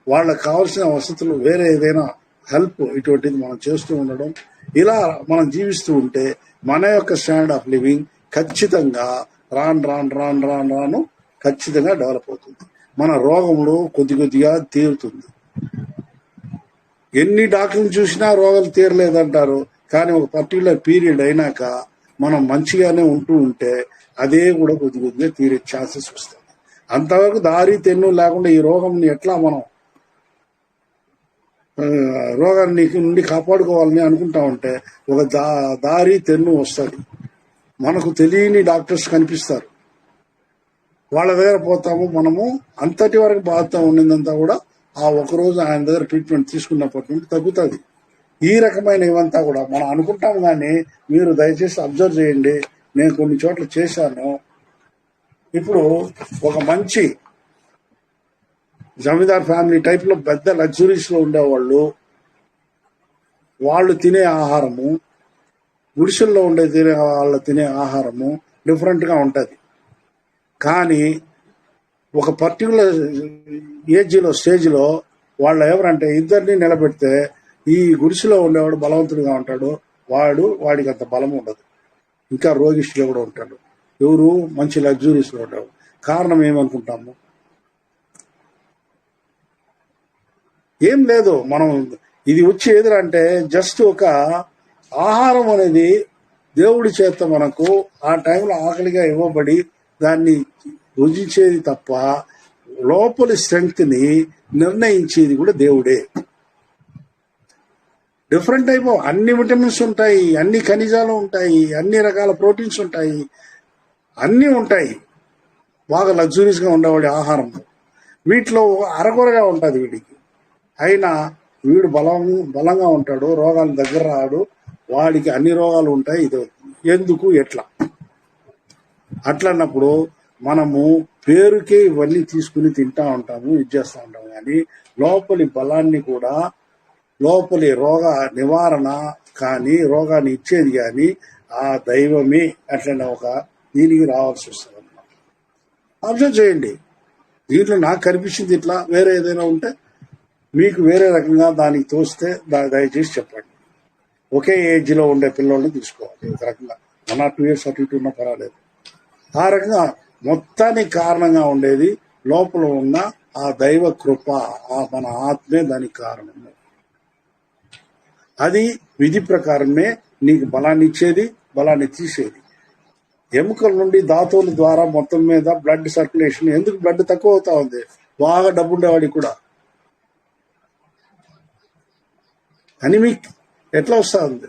వాళ్ళకి కావాల్సిన వసతులు వేరే ఏదైనా హెల్ప్ ఇటువంటిది మనం చేస్తూ ఉండడం, ఇలా మనం జీవిస్తూ ఉంటే మన యొక్క స్టాండర్డ్ ఆఫ్ లివింగ్ ఖచ్చితంగా రాను ఖచ్చితంగా డెవలప్ అవుతుంది. మన రోగములు కొద్దిగా తీరుతుంది. ఎన్ని డాక్టర్లు చూసినా రోగాలు తీరలేదంటారు, కానీ ఒక పర్టికులర్ పీరియడ్ అయినాక మనం మంచిగానే ఉంటూ ఉంటే అదే కూడా కొద్దిగా తీరే ఛాన్సెస్ వస్తాయి. అంతవరకు దారి తెన్ను లేకుండా ఈ రోగంని ఎట్లా మనం రోగాన్ని నుండి కాపాడుకోవాలని అనుకుంటా ఉంటే ఒక దారి తెన్ను వస్తుంది. మనకు తెలియని డాక్టర్స్ కనిపిస్తారు, వాళ్ళ దగ్గర పోతాము. మనము అంతటి వరకు బాధతో ఉండిందంతా కూడా ఆ ఒకరోజు ఆయన దగ్గర ట్రీట్మెంట్ తీసుకున్నప్పటి నుండి తగ్గుతుంది. ఈ రకమైన ఇవంతా కూడా మనం అనుకుంటాం. కానీ మీరు దయచేసి అబ్జర్వ్ చేయండి, నేను కొన్ని చోట్ల చేశాను. ఇప్పుడు ఒక మంచి జమీదార్ ఫ్యామిలీ టైప్ లో పెద్ద లగ్జరీస్ లో ఉండేవాళ్ళు, వాళ్ళు తినే ఆహారము, గుడిసెల్లో ఉండే వాళ్ళు తినే ఆహారము డిఫరెంట్ గా ఉంటది. కానీ ఒక పర్టికులర్ స్టేజ్లో వాళ్ళు ఎవరంటే ఇద్దరిని నిలబెడితే ఈ గుడిసెలో ఉండేవాడు బలవంతుడిగా ఉంటాడు, వాడికి అంత బలం ఉండదు, ఇంకా రోగిష్టిగా కూడా ఉంటాడు. ఎవరు మంచి లగ్జరీస్లో ఉండేవాడు. కారణం ఏమనుకుంటాము? ఏం లేదు, మనం ఇది వచ్చి ఎదురంటే జస్ట్ ఒక ఆహారం అనేది దేవుడి చేత మనకు ఆ టైంలో ఆకలిగా ఇవ్వబడి దాన్ని రుచించేది తప్ప లోపలి స్ట్రెంగ్త్ ని నిర్ణయించేది కూడా దేవుడే. డిఫరెంట్ టైప్ అన్ని విటమిన్స్ ఉంటాయి, అన్ని ఖనిజాలు ఉంటాయి, అన్ని రకాల ప్రోటీన్స్ ఉంటాయి, అన్నీ ఉంటాయి. బాగా లగ్జరీస్ గా ఉండేవాడి ఆహారం వీటిలో అరకొరగా ఉంటుంది వీడికి. అయినా వీడు బలంగా ఉంటాడు, రోగాలు దగ్గర రాడు, వాడికి అన్ని రోగాలు ఉంటాయి. ఇది ఎందుకు ఎట్లా అట్లన్నప్పుడు మనము పేరుకే ఇవన్నీ తీసుకుని తింటా ఉంటాము, ఇది చేస్తూ ఉంటాము. కానీ లోపలి బలాన్ని కూడా, లోపలి రోగ నివారణ కానీ రోగాన్ని ఇచ్చేది కానీ ఆ దైవమే అట్లనే ఒక దీనికి రావాల్సి వస్తుంది అన్నమాట. అబ్జర్వ్ చేయండి. దీంట్లో నాకు కనిపించింది ఇట్లా, వేరే ఏదైనా ఉంటే మీకు వేరే రకంగా దానికి తోస్తే దయచేసి చెప్పండి. ఒకే ఏజ్లో ఉండే పిల్లల్ని తీసుకోవాలి. ఒక రకంగా 1 or 2 years అటు ఇటు ఉన్నా పర్వాలేదు. ఆ రకంగా మొత్తానికి కారణంగా ఉండేది లోపల ఉన్న ఆ దైవ కృప, మన ఆత్మే దానికి కారణము. అది విధి ప్రకారమే నీకు బలాన్ని ఇచ్చేది, బలాన్ని తీసేది. ఎముకల నుండి ధాతువుల ద్వారా మొత్తం మీద బ్లడ్ సర్క్యులేషన్. ఎందుకు బ్లడ్ తక్కువ అవుతా ఉంది? బాగా డబ్బు ఉండేవాడికి కూడా అనిమిక్ ఎట్లా వస్తా ఉంది?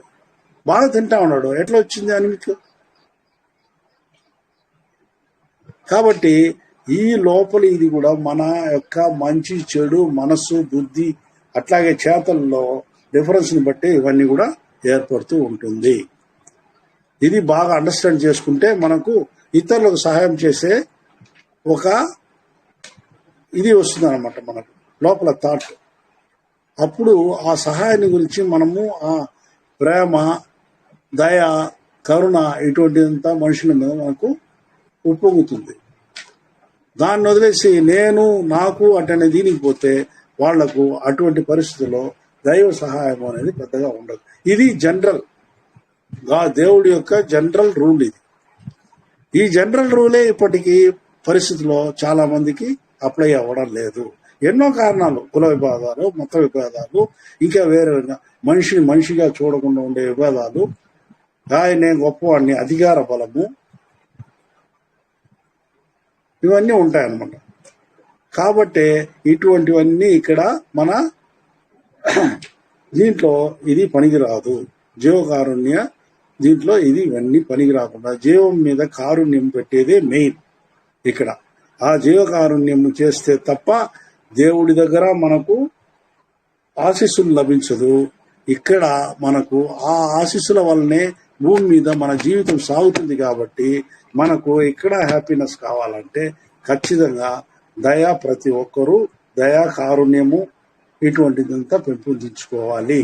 బాగా తింటా ఉన్నాడు, ఎట్లా వచ్చింది అనిమిక్? కాబట్టి ఈ లోపల ఇది కూడా మన యొక్క మంచి చెడు మనస్సు బుద్ధి అట్లాగే చేతల్లో డిఫరెన్స్ని బట్టి ఇవన్నీ కూడా ఏర్పడుతూ ఉంటుంది. ఇది బాగా అండర్స్టాండ్ చేసుకుంటే మనకు ఇతరులకు సహాయం చేసే ఒక ఇది వస్తుంది అనమాట మనకు లోపల థాట్. అప్పుడు ఆ సహాయాన్ని గురించి మనము ఆ ప్రేమ దయ కరుణ ఇటువంటిదంతా మనుషుల మీద మనకు ఉప్పొంగుతుంది. దాన్ని వదిలేసి నేను నాకు అంటే దీనికి పోతే వాళ్లకు అటువంటి పరిస్థితుల్లో దైవ సహాయం అనేది పెద్దగా ఉండదు. ఇది జనరల్ దేవుడి యొక్క జనరల్ రూల్. ఈ జనరల్ రూలే ఇప్పటికీ పరిస్థితిలో చాలా మందికి అప్లై అవ్వడం లేదు. ఎన్నో కారణాలు, కుల విభేదాలు, మత విభేదాలు, ఇంకా వేరే మనిషిని మనిషిగా చూడకుండా ఉండే విభేదాలు, ఆయనే గొప్పవాడిని అధికార బలము, ఇవన్నీ ఉంటాయన్నమాట. కాబట్టి ఇటువంటివన్నీ ఇక్కడ మన దీంట్లో ఇది పనికిరాదు. జీవకారుణ్య దీంట్లో ఇది ఇవన్నీ పనికి రాకుండా జీవం మీద కారుణ్యం పెట్టేదే మెయిన్ ఇక్కడ. ఆ జీవకారుణ్యం చేస్తే తప్ప దేవుడి దగ్గర మనకు ఆశీస్సులు లభించదు. ఇక్కడ మనకు ఆ ఆశీస్సుల వల్లనే భూమి మీద మన జీవితం సాగుతుంది. కాబట్టి మనకు ఇక్కడ హ్యాపీనెస్ కావాలంటే ఖచ్చితంగా దయ, ప్రతి ఒక్కరూ దయా కారుణ్యము ఇటువంటిదంతా పెంపొందించుకోవాలి.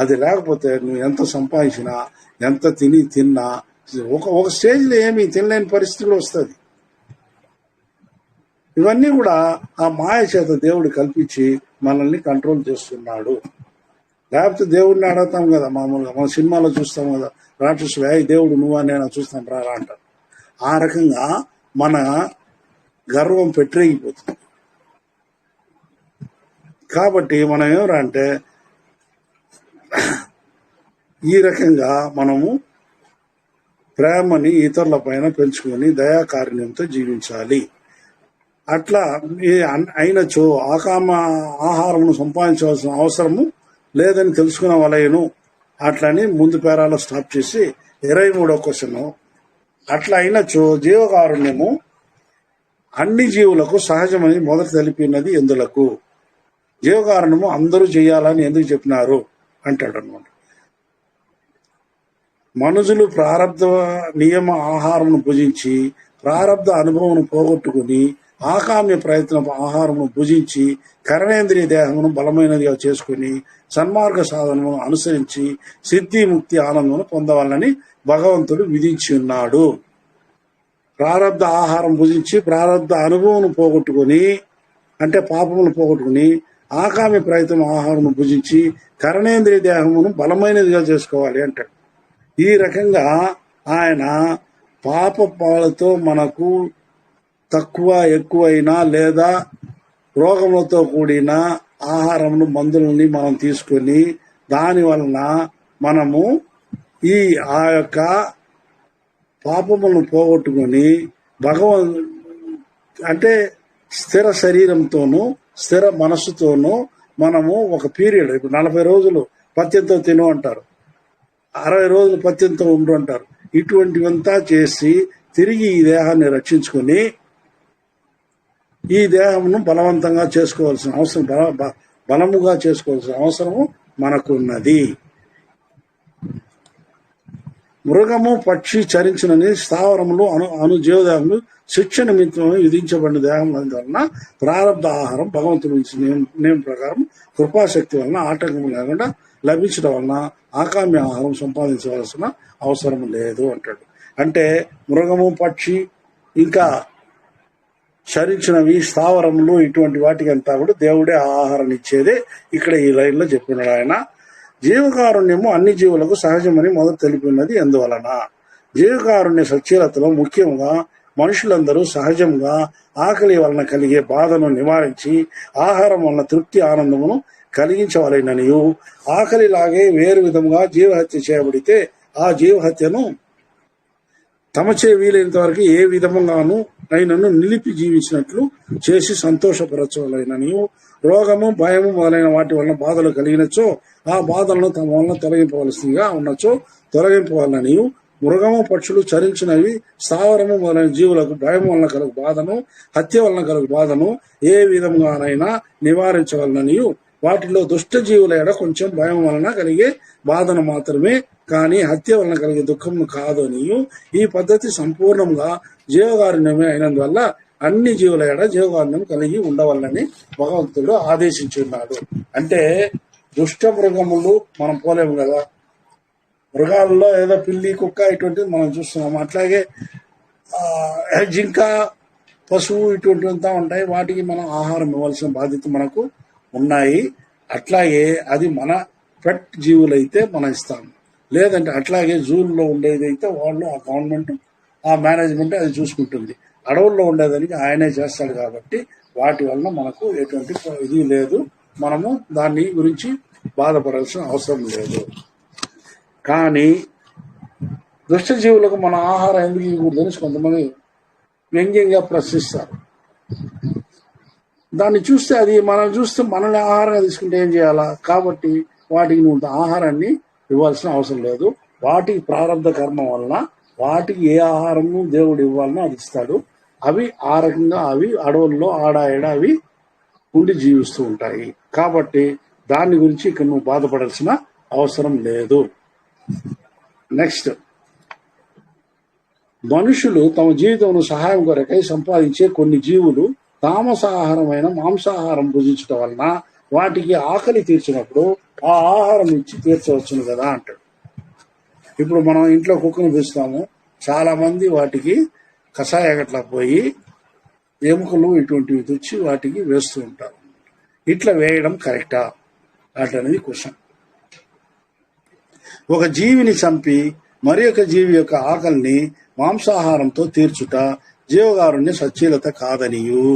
అది లేకపోతే నువ్వు ఎంత సంపాదించినా ఎంత తిన్నా ఒక స్టేజ్లో ఏమీ తినలేని పరిస్థితులు వస్తుంది. ఇవన్నీ కూడా ఆ మాయ చేత దేవుడు కల్పించి మనల్ని కంట్రోల్ చేస్తున్నాడు. లేకపోతే దేవుడిని అడుగుతాం కదా, మామూలుగా మన సినిమాలో చూస్తాం కదా, రాక్షసుడు దేవుడు నువ్వా నేను చూస్తాం రా అంటారు. ఆ రకంగా మన గర్వం పెట్టరేగిపోతుంది. కాబట్టి మనం ఏమరా అంటే ఈ రకంగా మనము ప్రేమని ఇతరుల పైన పెంచుకొని దయాకారుణ్యంతో జీవించాలి. అట్లా అయినచో ఆకామ ఆహారమును సంపాదించవలసిన అవసరము లేదని తెలుసుకున్న వలయను. అట్లని ముందు పేరాలో స్టాప్ చేసి 23వ క్వశ్చన్, అట్లా అయినచో జీవకారుణ్యము అన్ని జీవులకు సహజమని మొదట తెలిపినది ఎందులకు? జీవకారుణ్యము అందరూ చేయాలని ఎందుకు చెప్పినారు అంటాడు అనమాట. మనుషులు ప్రారబ్ధ నియమ ఆహారమును భుజించి ప్రారబ్ధ అనుభవమును పోగొట్టుకుని ఆకామ్య ప్రయత్న ఆహారమును భుజించి కరణేంద్రియ దేహమును బలమైనదిగా చేసుకుని సన్మార్గ సాధనమును అనుసరించి సిద్ధి ముక్తి ఆనందమును పొందవాలని భగవంతుడు విధించి ఉన్నాడు. ప్రారబ్ధ ఆహారం భుజించి ప్రారబ్ధ అనుభవం పోగొట్టుకుని అంటే పాపమును పోగొట్టుకుని ఆకామ్య ప్రయత్నం ఆహారమును భుజించి కరణేంద్రియ దేహమును బలమైనదిగా చేసుకోవాలి అంటాడు. ఈ రకంగా ఆయన పాప పాలతో మనకు తక్కువ ఎక్కువైనా లేదా రోగములతో కూడిన ఆహారమును మందులని మనం తీసుకొని దాని వలన మనము ఆ యొక్క పాపములను పోగొట్టుకొని అంటే స్థిర శరీరంతోనూ స్థిర మనస్సుతోనూ మనము ఒక పీరియడ్, ఇప్పుడు 40 రోజులు పత్యంతో తిను అంటారు, 60 రోజులు పత్యంతో ఉండు అంటారు. ఇటువంటివంతా చేసి తిరిగి ఈ దేహాన్ని రక్షించుకొని ఈ దేహమును బలవంతంగా చేసుకోవాల్సిన అవసరం, బలముగా చేసుకోవాల్సిన అవసరము మనకు ఉన్నది. మృగము పక్షి చరించినని స్థావరములు జీవదేహములు శిక్ష నిమిత్తం విధించబడిన దేహముల వలన ప్రారంభ ఆహారం భగవంతుడి నియమం ప్రకారం కృపాశక్తి వలన ఆటంకం లేకుండా లభించడం వలన ఆకామ్య ఆహారం సంపాదించవలసిన అవసరం లేదు అంటాడు. అంటే మృగము పక్షి ఇంకా చరించినవి స్థావరములు ఇటువంటి వాటికి అంతా కూడా దేవుడే ఆహారాన్ని ఇచ్చేదే ఇక్కడ ఈ లైన్లో చెప్పినాడు ఆయన. జీవకారుణ్యము అన్ని జీవులకు సహజమని మొదట తెలిపినది ఎందువలన? జీవకారుణ్య సచ్చీలతలో ముఖ్యంగా మనుషులందరూ సహజంగా ఆకలి వలన కలిగే బాధను నివారించి ఆహారం వలన తృప్తి ఆనందమును కలిగించవలెననియు ఆకలిలాగే వేరు విధంగా జీవహత్య చేయబడితే ఆ జీవహత్యను తమచే వీలైనంత వరకు ఏ విధముగాను అయినను నిలిపి జీవించినట్లు చేసి సంతోషపరచవలైననియు, రోగము భయము మొదలైన వాటి వలన బాధలు కలిగినచో ఆ బాధలను తమ వలన తొలగింపవలసిందిగా ఉన్నచో తొలగింపవాలనియు, మృగము పక్షులు చరించినవి స్థావరము మొదలైన జీవులకు భయం వలన కలుగు బాధను హత్య వలన కలుగు బాధను ఏ విధంగానైనా నివారించవలననియు, వాటిలో దుష్ట జీవుల ఎడ కొంచెం భయం వలన కలిగే బాధను మాత్రమే కానీ హత్య వలన కలిగే దుఃఖము కాదు అనియు, ఈ పద్ధతి సంపూర్ణంగా జీవకారుణ్యమే అయినందువల్ల అన్ని జీవుల ఎడ జీవకారుణ్యం కలిగి ఉండవల్లని భగవంతుడు ఆదేశించున్నాడు. అంటే దుష్ట మృగములు మనం పోలేము కదా, మృగాల్లో ఏదో పిల్లి కుక్క ఇటువంటివి మనం చూస్తున్నాము. అట్లాగే జింక పశువు ఇటువంటివంతా ఉంటాయి, వాటికి మనం ఆహారం ఇవ్వాల్సిన బాధ్యత మనకు ఉన్నాయి. అట్లాగే అది మన పెట్ జీవులైతే మనం ఇస్తాము, లేదంటే అట్లాగే జూల్లో ఉండేదైతే వాళ్ళు ఆ గవర్నమెంట్ ఆ మేనేజ్మెంట్ అది చూసుకుంటుంది. అడవుల్లో ఉండేదానికి ఆయనే చేస్తాడు కాబట్టి వాటి వలన మనకు ఎటువంటి ఇది లేదు, మనము దాన్ని గురించి బాధపడాల్సిన అవసరం లేదు. కానీ దుష్టజీవులకు మన ఆహారం ఎందుకు ఇవ్వకూడదని కొంతమంది వ్యంగ్యంగా ప్రశ్నిస్తారు. దాన్ని చూస్తే అది మనం చూస్తే మనల్ని ఆహారంగా తీసుకుంటే ఏం చేయాలా? కాబట్టి వాటికి నువ్వు ఆహారాన్ని ఇవ్వాల్సిన అవసరం లేదు. వాటికి ప్రారంభ కర్మ వలన వాటికి ఏ ఆహారము దేవుడు ఇవ్వాలనో అది ఇస్తాడు. అవి ఆ రకంగా అవి అడవుల్లో ఆడాయడ అవి ఉండి జీవిస్తూ ఉంటాయి. కాబట్టి దాని గురించి ఇక్కడ నువ్వు బాధపడాల్సిన అవసరం లేదు. నెక్స్ట్, మనుషులు తమ జీవితంలో సహాయం కొరకై సంపాదించే కొన్ని జీవులు తామసాహారమైన మాంసాహారం భుజించడం వలన వాటికి ఆకలి తీర్చినప్పుడు ఆ ఆహారం ఇచ్చి తీర్చవచ్చును కదా అంటాడు. ఇప్పుడు మనం ఇంట్లో కుక్కను పెంచుతాము, చాలా మంది వాటికి కషాయ గట్లా పోయి ఎముకలు ఇటువంటివి తెచ్చి వాటికి వేస్తూ ఉంటారు. ఇట్లా వేయడం కరెక్టా అట్లనేది క్వశ్చన్. ఒక జీవిని చంపి మరి ఒక జీవి యొక్క ఆకలిని మాంసాహారంతో తీర్చుట జీవకారుణ్య సచ్చీలత కాదనియు,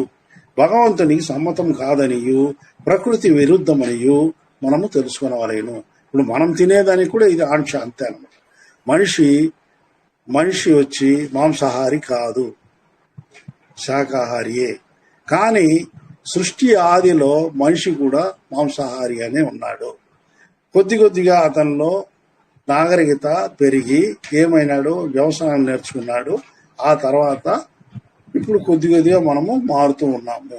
భగవంతునికి సమ్మతం కాదనియు, ప్రకృతి విరుద్ధమనియు మనము తెలుసుకునవలేను. ఇప్పుడు మనం తినేదానికి కూడా ఇది ఆంక్ష అంతే అన్నమాట. మనిషి వచ్చి మాంసాహారి కాదు, శాకాహారియే. కానీ సృష్టి ఆదిలో మనిషి కూడా మాంసాహారి అనే ఉన్నాడు. కొద్దిగా అతనిలో నాగరికత పెరిగి ఏమైనాడు, వ్యవసాయం నేర్చుకున్నాడు. ఆ తర్వాత ఇప్పుడు కొద్దిగా మనము మారుతూ ఉన్నాము.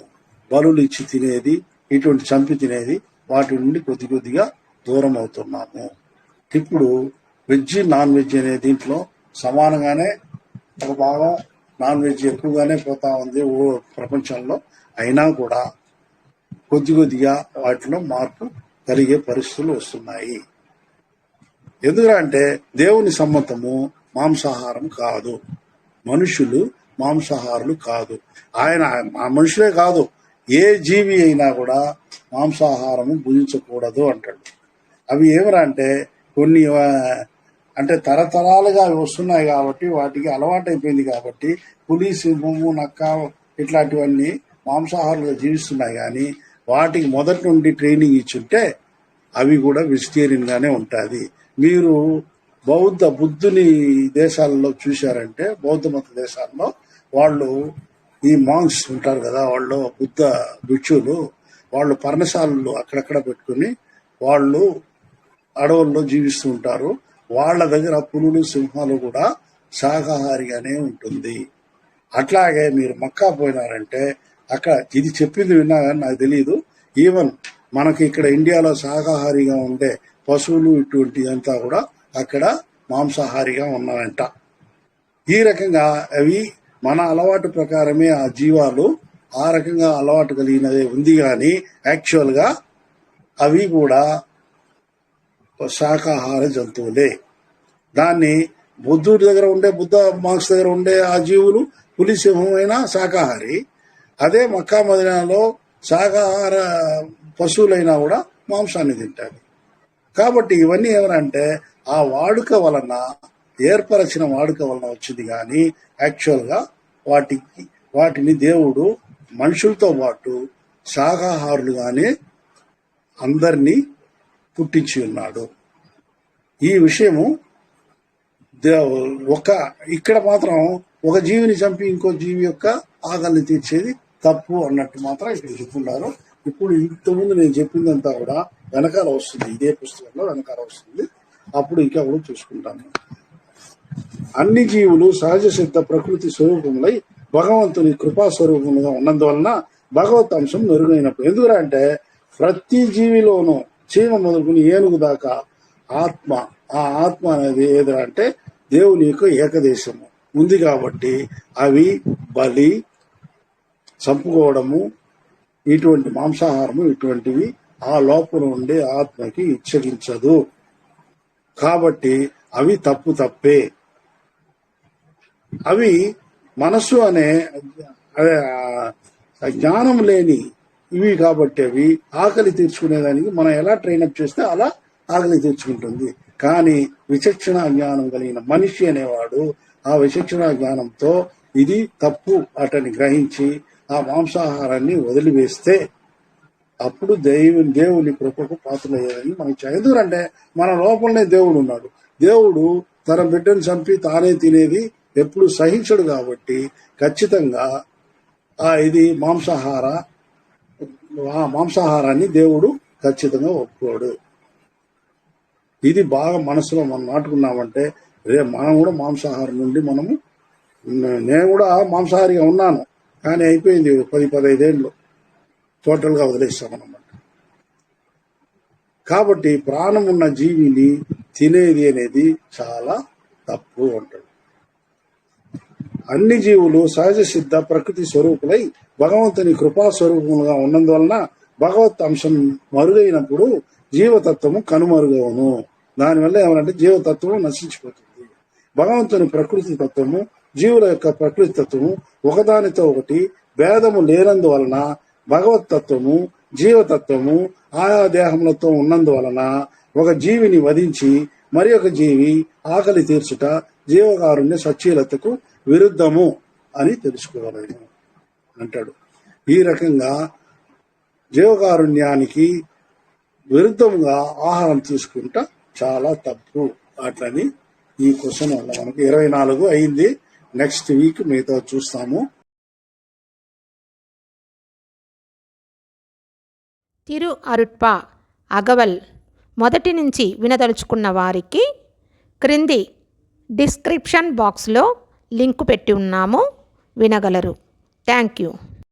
బలులు ఇచ్చి తినేది, ఇటువంటి చంపి తినేది, వాటి నుండి కొద్దిగా దూరం అవుతున్నాము. ఇప్పుడు వెజ్ నాన్ వెజ్ అనే దీంట్లో సమానంగానే ఒక భాగం నాన్ వెజ్ ఎక్కువగానే పోతా ఉంది ప్రపంచంలో. అయినా కూడా కొద్దిగా వాటిలో మార్పు కలిగే పరిస్థితులు వస్తున్నాయి. ఎందుకంటే దేవుని సమ్మతము మాంసాహారం కాదు, మనుషులు మాంసాహారులు కాదు. ఆయన మనుషులే కాదు, ఏ జీవి అయినా కూడా మాంసాహారము భుజించకూడదు అంటాడు. అవి ఏమిరా అంటే కొన్ని అంటే తరతరాలుగా అవి వస్తున్నాయి కాబట్టి వాటికి అలవాటు అయిపోయింది కాబట్టి పులి, సింహము, నక్క ఇట్లాంటివన్నీ మాంసాహారులుగా జీవిస్తున్నాయి. కానీ వాటికి మొదటి నుండి ట్రైనింగ్ ఇచ్చుంటే అవి కూడా వెజిటేరియన్ గానే ఉంటుంది. మీరు బుద్ధుని దేశాలలో చూశారంటే, బౌద్ధ మత దేశాల్లో వాళ్ళు ఈ మాంగ్స్ ఉంటారు కదా, వాళ్ళు బుద్ధ భిక్షులు, వాళ్ళు పర్ణశాలలు అక్కడక్కడ పెట్టుకుని వాళ్ళు అడవుల్లో జీవిస్తూ ఉంటారు. వాళ్ళ దగ్గర పులులు, సింహాలు కూడా శాకాహారిగానే ఉంటుంది. అట్లాగే మీరు మక్కా పోయినారంటే అక్కడ ఇది చెప్పింది విన్నా కానీ నాకు తెలియదు. ఈవెన్ మనకి ఇక్కడ ఇండియాలో శాకాహారిగా ఉండే పశువులు ఇటువంటి అంతా కూడా అక్కడ మాంసాహారిగా ఉన్నాయంట. ఈ రకంగా అవి మన అలవాటు ప్రకారమే ఆ జీవాలు ఆ రకంగా అలవాటు కలిగినదే ఉంది. కానీ యాక్చువల్గా అవి కూడా శాకాహార జంతువులే. దాన్ని బుద్ధుడి దగ్గర ఉండే బుద్ధ మాంస్ దగ్గర ఉండే ఆ జీవులు పులి, సింహమైన శాకాహారి. అదే మక్కా మదీనాలో శాకాహార పశువులైనా కూడా మాంసాన్ని తింటారు. కాబట్టి ఇవన్నీ ఏమనంటే ఆ వాడుక వలన ఏర్పరచిన వాడుక వలన వచ్చింది. కానీ యాక్చువల్గా వాటిని దేవుడు మనుషులతో పాటు శాకాహారులుగానే అందరినీ పుట్టించి ఉన్నాడు. ఈ విషయము ఒక ఇక్కడ మాత్రం ఒక జీవిని చంపి ఇంకో జీవి యొక్క ఆకలిని తీర్చేది తప్పు అన్నట్టు మాత్రం ఇక్కడ చెప్పున్నారు. ఇప్పుడు ఇంతకుముందు నేను చెప్పిందంతా కూడా వెనకాల వస్తుంది, ఇదే పుస్తకంలో వెనకాల వస్తుంది. అప్పుడు ఇంకా కూడా చూసుకుంటాను. అన్ని జీవులు సహజ సిద్ధ ప్రకృతి స్వరూపములై భగవంతుని కృపా స్వరూపములుగా ఉన్నందువలన భగవత్ అంశం మెరుగైనప్పుడు. ఎందుకంటే ప్రతి జీవిలోనూ చీమ మొదలుకుని ఏనుగు దాకా ఆత్మ, ఆ ఆత్మ అనేది ఏదంటే దేవుని యొక్క ఏకదేశము ఉంది. కాబట్టి అవి బలి, చంపుకోవడము, ఇటువంటి మాంసాహారము ఇటువంటివి ఆ లోపల ఉండే ఆత్మకి ఇచ్చగించదు. కాబట్టి అవి తప్పే. అవి మనస్సు అనే జ్ఞానం లేని ఇవి కాబట్టి అవి ఆకలి తీర్చుకునేదానికి మనం ఎలా ట్రైనప్ చేస్తే అలా ఆకలి తీర్చుకుంటుంది. కానీ విచక్షణ జ్ఞానం కలిగిన మనిషి అనేవాడు ఆ విచక్షణ జ్ఞానంతో ఇది తప్పు అటని గ్రహించి ఆ మాంసాహారాన్ని వదిలివేస్తే అప్పుడు దేవుని కృపకు పాత్రలయ్యేదని మనకి. ఎందుకంటే మన లోపలనే దేవుడు ఉన్నాడు. దేవుడు తన బిడ్డను చంపి తానే తినేది ఎప్పుడు సహించడు. కాబట్టి ఖచ్చితంగా ఇది మాంసాహారాన్ని దేవుడు ఖచ్చితంగా ఒప్పుకోడు. ఇది బాగా మనసులో మనం నాటుకున్నామంటే రేపు మనం కూడా మాంసాహారం నుండి నేను కూడా మాంసాహారిగా ఉన్నాను, కానీ అయిపోయింది 10-15 ఏళ్ళు టోటల్గా వదిలేస్తామన్నమాట. కాబట్టి ప్రాణం ఉన్న జీవిని తినేది అనేది చాలా తప్పు అంటాడు. అన్ని జీవులు సహజ సిద్ధ ప్రకృతి స్వరూపులై భగవంతుని కృపా స్వరూపములుగా ఉన్నందువలన భగవత్ అంశం మరుగైనప్పుడు జీవతత్వము కనుమరుగవును. దానివల్ల ఏమనంటే జీవతత్వము నశించిపోతుంది. భగవంతుని ప్రకృతి తత్వము, జీవుల యొక్క ప్రకృతి తత్వము ఒకదానితో ఒకటి భేదము లేనందువలన భగవత్ తత్వము, జీవతత్వము ఆయా దేహములతో ఉన్నందువలన ఒక జీవిని వధించి మరి ఒక జీవి ఆకలి తీర్చుట జీవకారుణ్య సచ్చీలతకు విరుద్ధము అని తెలుసుకోగలను అంటాడు. ఈ రకంగా జీవకారుణ్యానికి విరుద్ధంగా ఆహారం తీసుకుంటా చాలా తప్పు అట్లని ఈ క్వశ్చన్ వల్ల మనకు 24 అయింది. నెక్స్ట్ వీక్ మిగతా చూస్తాము. తిరు అరుట్పా అగవల్ మొదటి నుంచి వినదలుచుకున్న వారికి క్రింది డిస్క్రిప్షన్ బాక్స్లో లింకు పెట్టి ఉన్నాము, వినగలరు. Thank you.